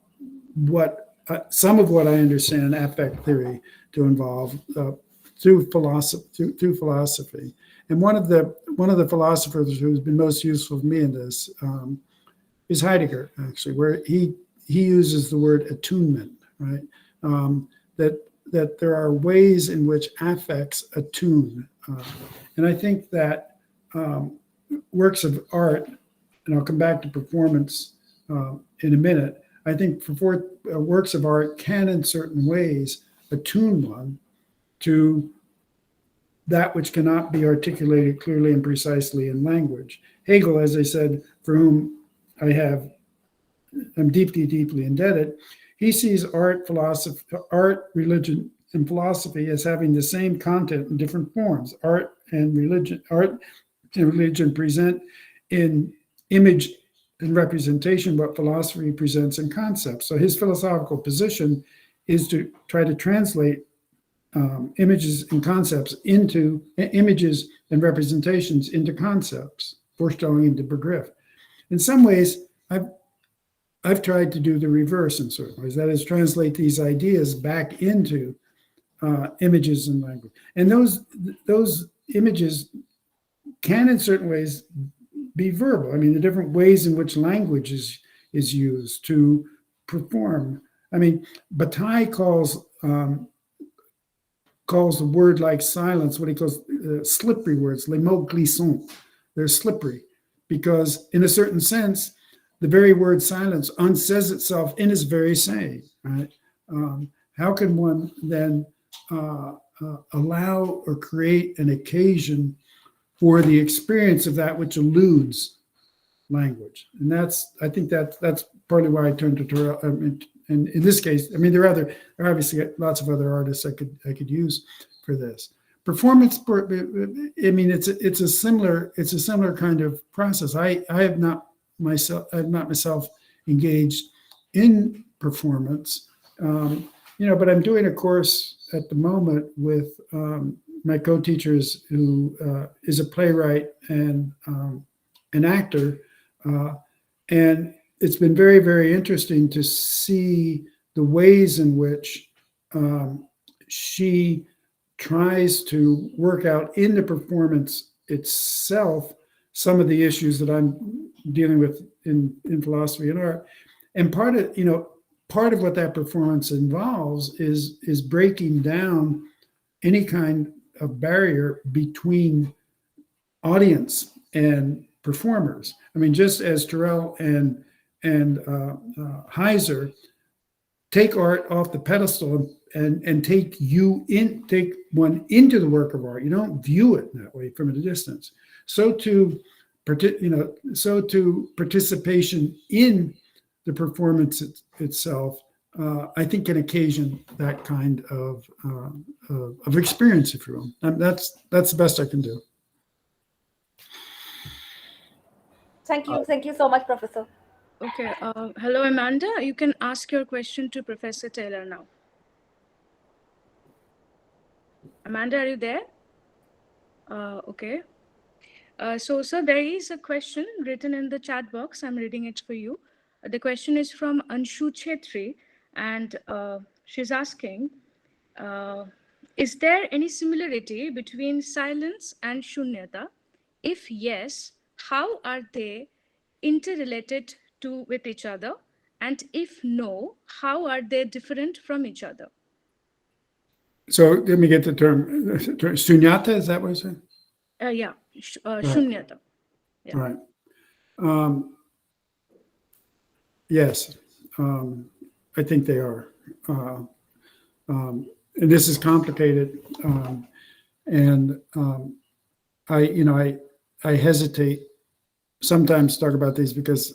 what some of what I understand affect theory to involve through philosophy. And one of the philosophers who's been most useful to me in this is Heidegger, actually, where he uses the word attunement, right? That there are ways in which affects attune. And I think that works of art and I'll come back to performance in a minute. I think for works of art can, in certain ways, attune one to that which cannot be articulated clearly and precisely in language. Hegel, as I said, for whom I'm deeply, deeply indebted, he sees art, religion, and philosophy as having the same content in different forms. Art and religion present in image and representation what philosophy presents in concepts. So his philosophical position is to try to translate images and concepts into images and representations into concepts, Vorstellung into Begriff. In some ways, I've tried to do the reverse in certain ways. That is, translate these ideas back into images and language. And those images can, in certain ways, be verbal. I mean, the different ways in which language is used to perform. I mean, Bataille calls the word like silence what he calls slippery words, les mots glissants. They're slippery because, in a certain sense, the very word silence unsays itself in its very saying. Right? How can one then allow or create an occasion for the experience of that which eludes language? And I think that's partly why I turned to Turrell. And in this case, I mean, there are obviously lots of other artists I could use for this. Performance, I mean, it's a similar kind of process. I have not myself engaged in performance, but I'm doing a course at the moment with my co-teachers who is a playwright and an actor, and it's been very, very interesting to see the ways in which she tries to work out in the performance itself some of the issues that I'm dealing with in philosophy and art. And part of what that performance involves is breaking down any kind of barrier between audience and performers. I mean, just as Turrell and Heiser take art off the pedestal and take one into the work of art. You don't view it that way from a distance. So too participation in the performance itself, I think, can occasion that kind of experience, if you will. And that's the best I can do. Thank you so much, Professor. Okay. Hello, Amanda. You can ask your question to Professor Taylor now. Amanda, are you there? Okay. So, sir, there is a question written in the chat box. I'm reading it for you. The question is from Anshu Chetri, and she's asking, is there any similarity between silence and shunyata? If yes, how are they interrelated with each other? And if no, how are they different from each other? So let me get the term. Shunyata, is that what you're saying? Yeah, shunyata. Yeah. Right. Yes, I think they are. And this is complicated. And I hesitate sometimes to talk about these because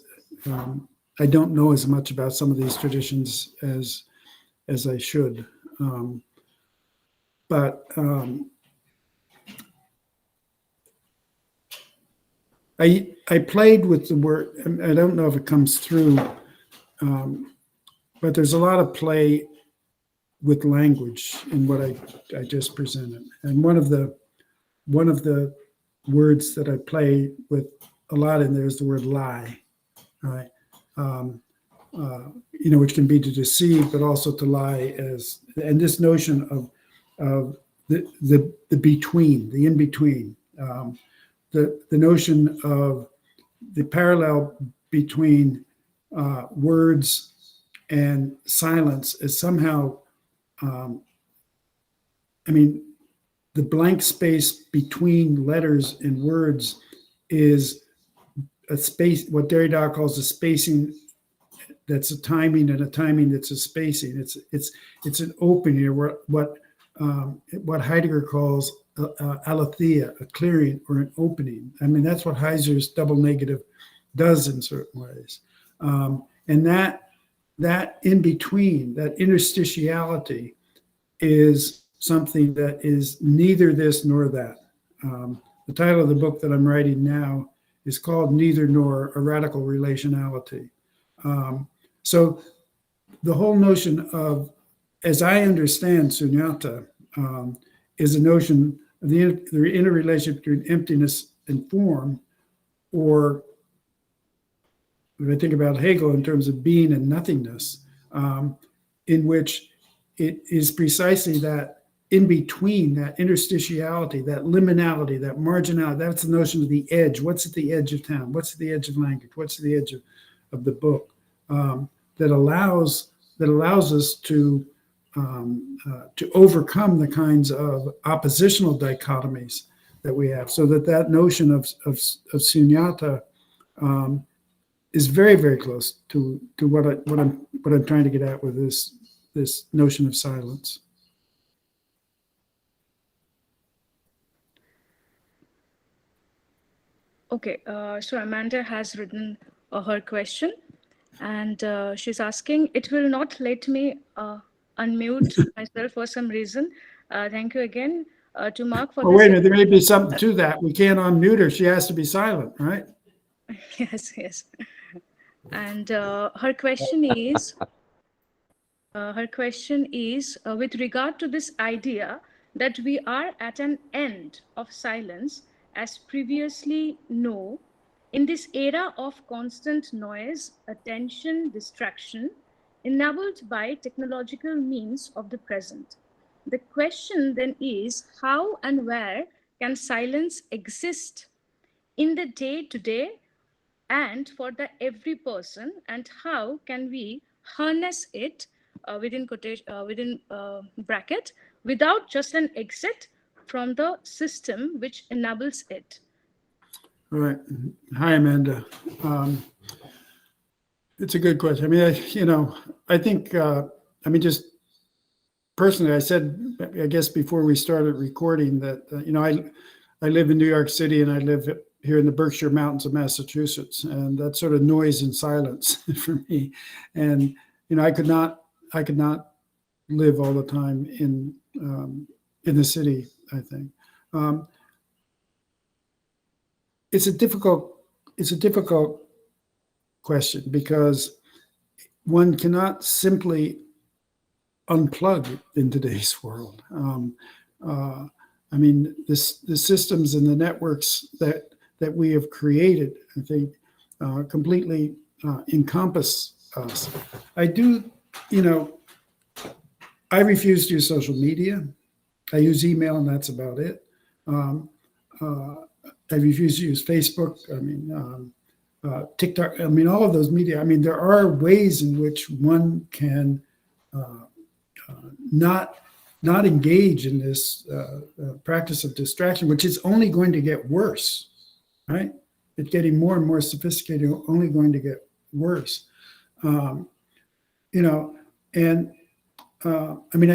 I don't know as much about some of these traditions as I should. But I played with the word. I don't know if it comes through, but there's a lot of play with language in what I just presented. And one of the words that I play with a lot in there is the word lie, right? Which can be to deceive, but also to lie and this notion of the between, the in between, the notion of the parallel between words and silence is somehow, the blank space between letters and words is a space, what Derrida calls a spacing that's a timing, and a timing that's a spacing. It's an opening, or what Heidegger calls aletheia, a clearing or an opening. I mean, that's what Heiser's double negative does in certain ways. And that in between, that interstitiality, is something that is neither this nor that. The title of the book that I'm writing now is called Neither Nor, A Radical Relationality. So the whole notion of, as I understand sunyata, is a notion of the interrelationship between emptiness and form, or when I think about Hegel in terms of being and nothingness, in which it is precisely that in between, that interstitiality, that liminality, that marginality. That's the notion of the edge. What's at the edge of town? What's at the edge of language? What's at the edge of the book? That allows us to overcome the kinds of oppositional dichotomies that we have, so that notion of sunyata is very, very close to what I'm trying to get at with this notion of silence. Okay, so Amanda has written her question, and she's asking, it will not let me unmute myself for some reason. Thank you again to Mark for Oh, this. wait a minute, there may be something to that. We can't unmute her. She has to be silent, right? Yes, yes. And her question is, with regard to this idea that we are at an end of silence, as previously know, in this era of constant noise, attention, distraction, enabled by technological means of the present. The question then is, how and where can silence exist in the day-to-day and for the every person, and how can we harness it within bracket without just an exit from the system which enables it? All right. Hi, Amanda. It's a good question. I mean, I think, just personally, I said, I guess before we started recording that, I live in New York City, and I live here in the Berkshire Mountains of Massachusetts, and that's sort of noise and silence for me. And, I could not live all the time in the city, I think. It's a difficult question, because one cannot simply unplug in today's world. The systems and the networks that we have created, I think, completely encompass us. I refuse to use social media. I use email, and that's about it. I refuse to use Facebook. TikTok. All of those media. There are ways in which one can not engage in this practice of distraction, which is only going to get worse, right? It's getting more and more sophisticated, only going to get worse. I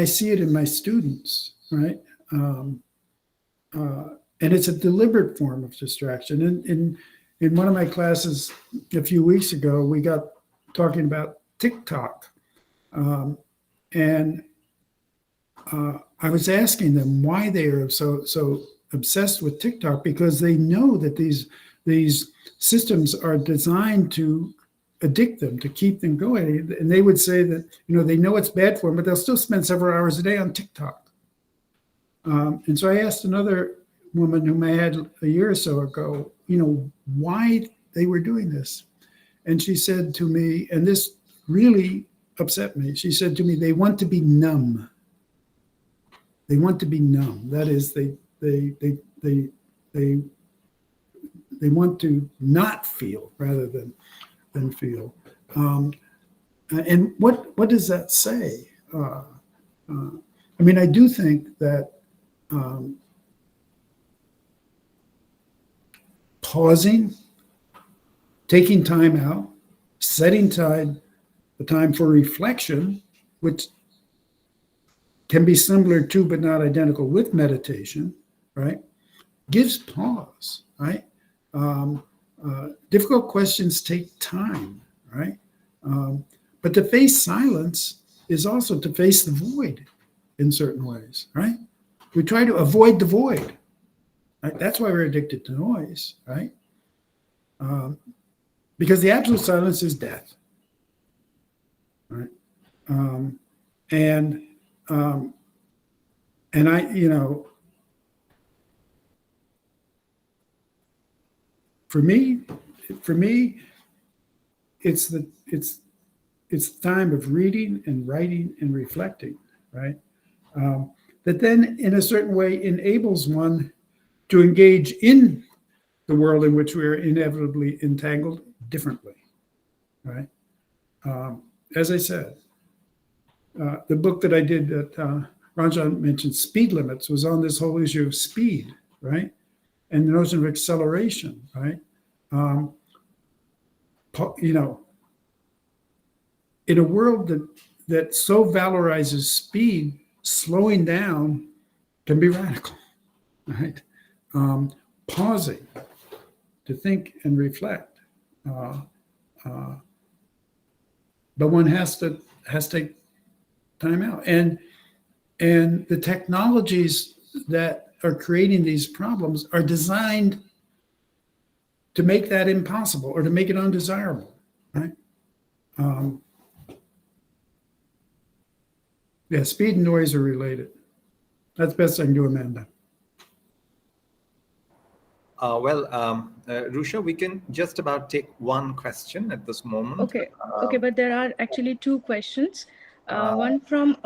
see it in my students, right? And it's a deliberate form of distraction. In one of my classes a few weeks ago, we got talking about TikTok. And I was asking them why they are so obsessed with TikTok, because they know that these systems are designed to addict them, to keep them going. And they would say that, they know it's bad for them, but they'll still spend several hours a day on TikTok. And so I asked another woman whom I had a year or so ago, why they were doing this. And she said to me, and this really upset me, she said to me, they want to be numb. They want to be numb. That is, they want to not feel rather than feel. And what does that say? I do think that pausing taking time out, setting aside the time for reflection, which can be similar to but not identical with meditation, right? Gives pause, right? Difficult questions take time, right? But to face silence is also to face the void in certain ways, right? We try to avoid the void. Right? That's why we're addicted to noise, right? Because the absolute silence is death, right? And I, for me, it's the time of reading and writing and reflecting, right? That then, in a certain way, enables one to engage in the world in which we are inevitably entangled differently, right? As I said, the book that I did that Ranjan mentioned, Speed Limits, was on this whole issue of speed, right? And the notion of acceleration, right? In a world that so valorizes speed, slowing down can be radical, right? Pausing to think and reflect, but one has to take time out, and the technologies that are creating these problems are designed to make that impossible or to make it undesirable, right? Yeah, speed and noise are related. That's best I can do, Amanda. Rusha, we can just about take one question at this moment. Okay, but there are actually two questions. One from...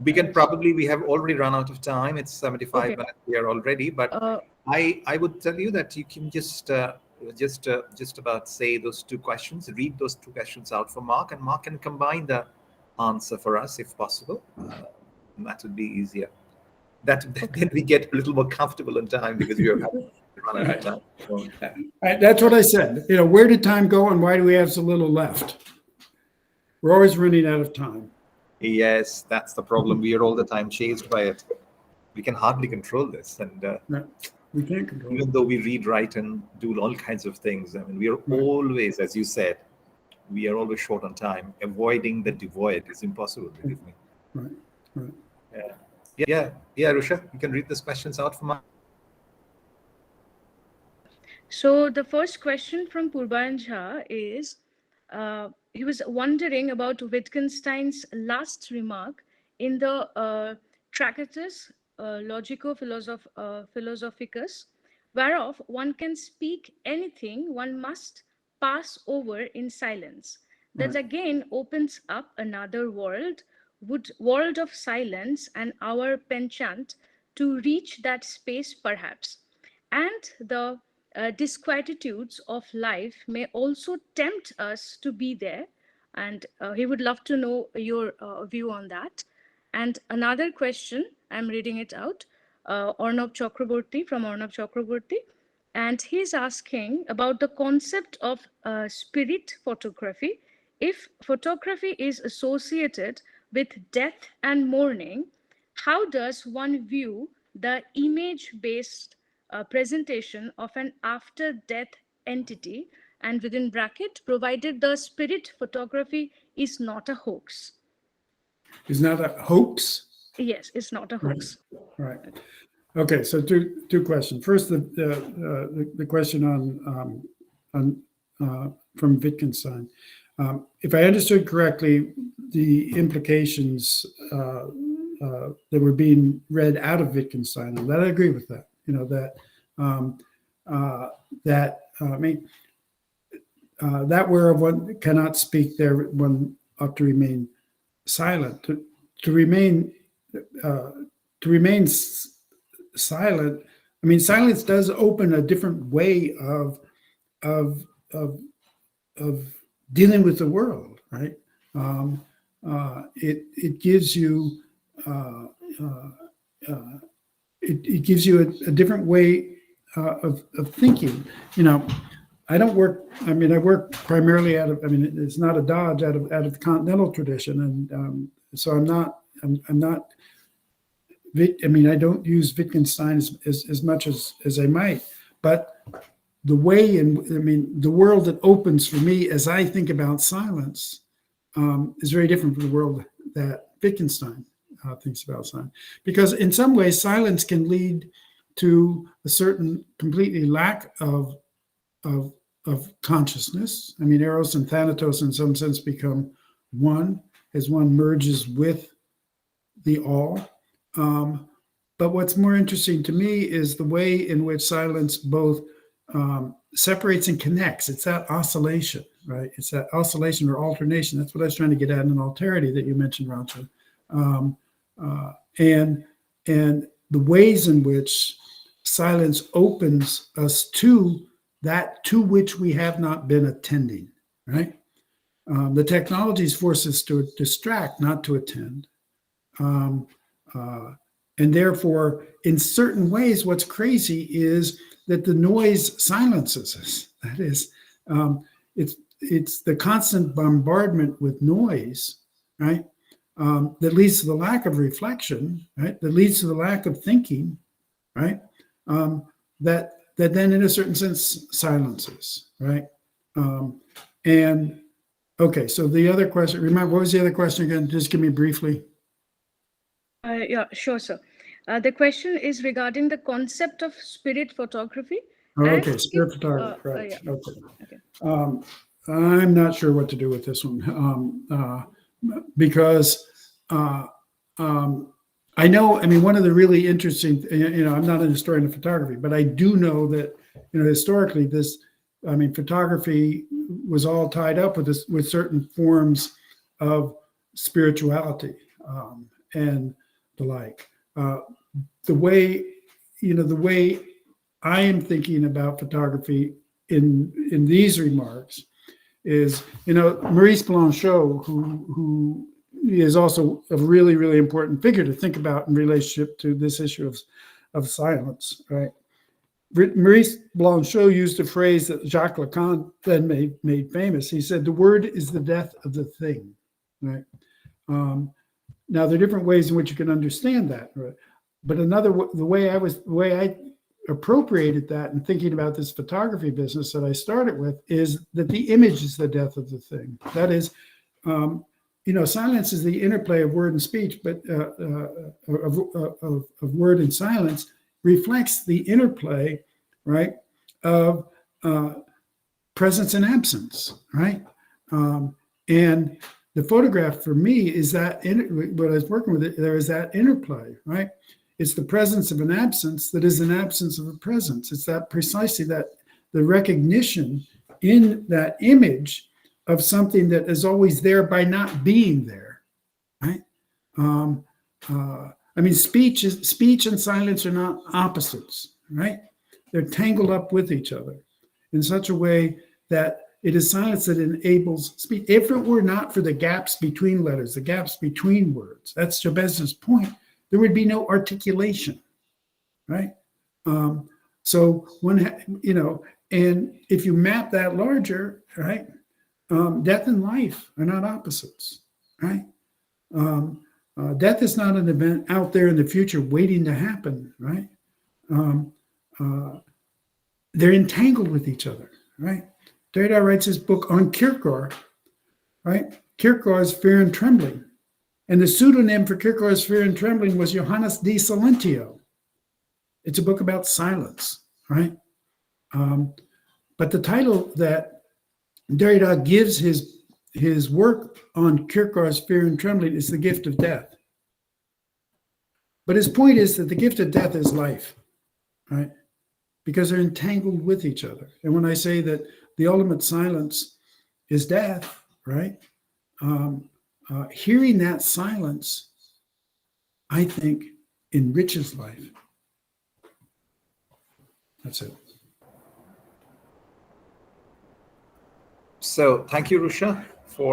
we have already run out of time. It's 75 minutes here already, but I would tell you that you can just about say those two questions, read those two questions out for Mark, and Mark can combine the answer for us if possible. That would be easier. Then we get a little more comfortable in time because we are having to run out of time. So, That's what I said. Where did time go and why do we have so little left? We're always running out of time. Yes, that's the problem. We are all the time chased by it. We can hardly control this. And No, we can't control even though we read, write, and do all kinds of things, I mean, we are always, as you said, we are always short on time. Avoiding the devoid is impossible, believe me. Right. Yeah, Rusha, you can read these questions out for me. So the first question from Purban Jha is, he was wondering about Wittgenstein's last remark in the Tractatus Logico-Philosophicus, whereof one can speak anything, one must pass over in silence. That again opens up another world of silence and our penchant to reach that space perhaps. And the disquietudes of life may also tempt us to be there. And he would love to know your view on that. And another question, I'm reading it out, Arnab Chakraborty from Arnab Chakraborty. And he's asking about the concept of spirit photography. If photography is associated with death and mourning, how does one view the image-based presentation of an after-death entity, and within bracket, provided the spirit photography is not a hoax? Is not a hoax? Yes, it's not a hoax. Right. Okay, so two questions. First, the question on from Wittgenstein. If I understood correctly, the implications that were being read out of Wittgenstein, and that I agree with that. That whereof one cannot speak, there one ought to remain silent. To remain silent. I mean, silence does open a different way of dealing with the world, right? It gives you it gives you a different way of thinking. I don't work. I mean, I work primarily out of. I mean, it's not a Dodge out of the continental tradition, and so I'm not. I'm not. I mean, I don't use Wittgenstein as much as I might, but the way the world that opens for me as I think about silence is very different from the world that Wittgenstein thinks about silence. Because in some ways, silence can lead to a certain completely lack of consciousness. I mean, Eros and Thanatos in some sense become one as one merges with the all. But what's more interesting to me is the way in which silence both separates and connects. It's that oscillation, right? It's that oscillation or alternation. That's what I was trying to get at in alterity that you mentioned, Rancha. And the ways in which silence opens us to that to which we have not been attending, right? The technologies force us to distract, not to attend. And therefore, in certain ways, what's crazy is that the noise silences us. That is, it's the constant bombardment with noise, right? That leads to the lack of reflection, right? That leads to the lack of thinking, right? That then, in a certain sense, silences, right? And okay, so the other question. Remember, what was the other question again? Just give me briefly. Yeah, sure, sir. The question is regarding the concept of spirit photography. Okay, spirit photography, right. Yeah. Okay. I'm not sure what to do with this one because I know, I mean, one of the really interesting, I'm not a historian of photography, but I do know that, historically photography was all tied up with certain forms of spirituality and the like. The way I am thinking about photography in these remarks is, Maurice Blanchot, who is also a really, really important figure to think about in relationship to this issue of silence, right? Maurice Blanchot used a phrase that Jacques Lacan then made famous. He said, "The word is the death of the thing," right? Now, there are different ways in which you can understand that, right? But the way I appropriated that in thinking about this photography business that I started with is that the image is the death of the thing. That is, silence is the interplay of word and speech, but of word and silence reflects the interplay, right, of presence and absence, right? And the photograph for me is that when I was working with it, there is that interplay, right? It's the presence of an absence that is an absence of a presence. It's that precisely that the recognition in that image of something that is always there by not being there, right? Speech and silence are not opposites, right? They're tangled up with each other in such a way that it is silence that enables speech. If it were not for the gaps between letters, the gaps between words, that's Chavez's point, there would be no articulation, right? So and if you map that larger, right, death and life are not opposites, right? Death is not an event out there in the future waiting to happen, right? They're entangled with each other, right? Derrida writes his book on Kierkegaard, right? Kierkegaard's Fear and Trembling. And the pseudonym for Kierkegaard's Fear and Trembling was Johannes de Silentio. It's a book about silence, right? But the title that Derrida gives his work on Kierkegaard's Fear and Trembling is The Gift of Death. But his point is that the gift of death is life, right? Because they're entangled with each other. And when I say that the ultimate silence is death, right? Hearing that silence, I think, enriches life. That's it. So thank you, Rusha,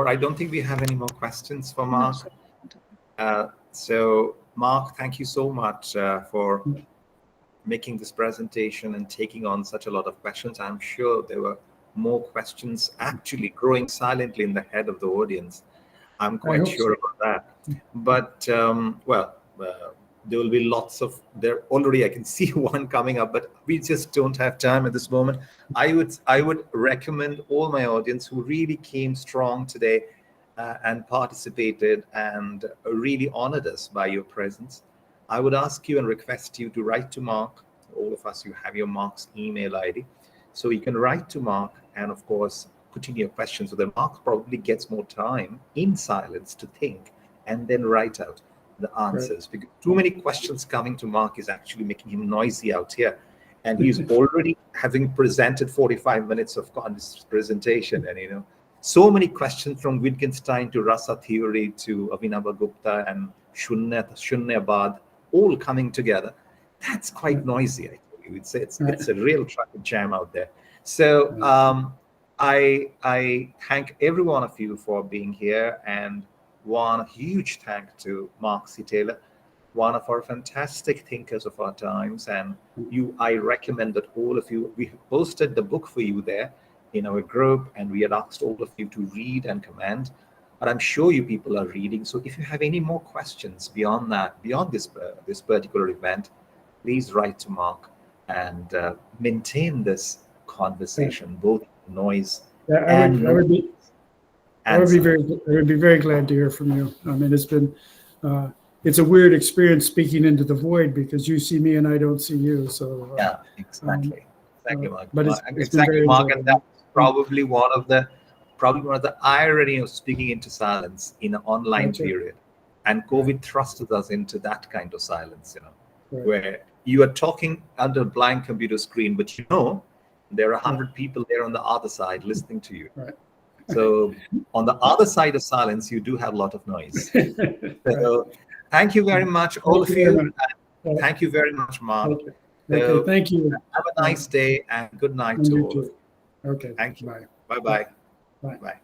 I don't think we have any more questions for Mark. So Mark, thank you so much for making this presentation and taking on such a lot of questions. I'm sure there were more questions actually growing silently in the head of the audience. I'm quite hope sure about that. But there will be lots of there already. I can see one coming up, but we just don't have time at this moment. I would recommend all my audience who really came strong today and participated and really honored us by your presence. I would ask you and request you to write to Mark. All of us, you have your Mark's email ID, so you can write to Mark and of course put in your questions. So that Mark probably gets more time in silence to think and then write out the answers. Because too many questions coming to Mark is actually making him noisy out here, and he's already having presented 45 minutes of presentation, and so many questions from Wittgenstein to Rasa theory to Abhinavagupta and Shunyabad all coming together. That's quite noisy. I would say it's a real traffic jam out there. So I thank every one of you for being here, and one huge thank to Mark C. Taylor, one of our fantastic thinkers of our times. And I recommend that all of you, we posted the book for you there in our group, and we had asked all of you to read and comment. But I'm sure you people are reading. So if you have any more questions beyond that, beyond this particular event, please write to Mark and maintain this conversation, both noise and I would be very glad to hear from you. I mean, it's a weird experience speaking into the void because you see me and I don't see you. So yeah, exactly. Thank you, Mark. But it's exactly, Mark, and that's probably one of the irony of speaking into silence in an online period. And COVID thrusted us into that kind of silence, where you are talking under a blank computer screen, but there are 100 people there on the other side listening to you. Right. So on the other side of silence, you do have a lot of noise. So thank you very much, all of you. Thank you very much, Mark. Okay, thank you. Have a nice day and good night to all of you. Okay. Thank you. Bye. Bye-bye. Bye. Bye.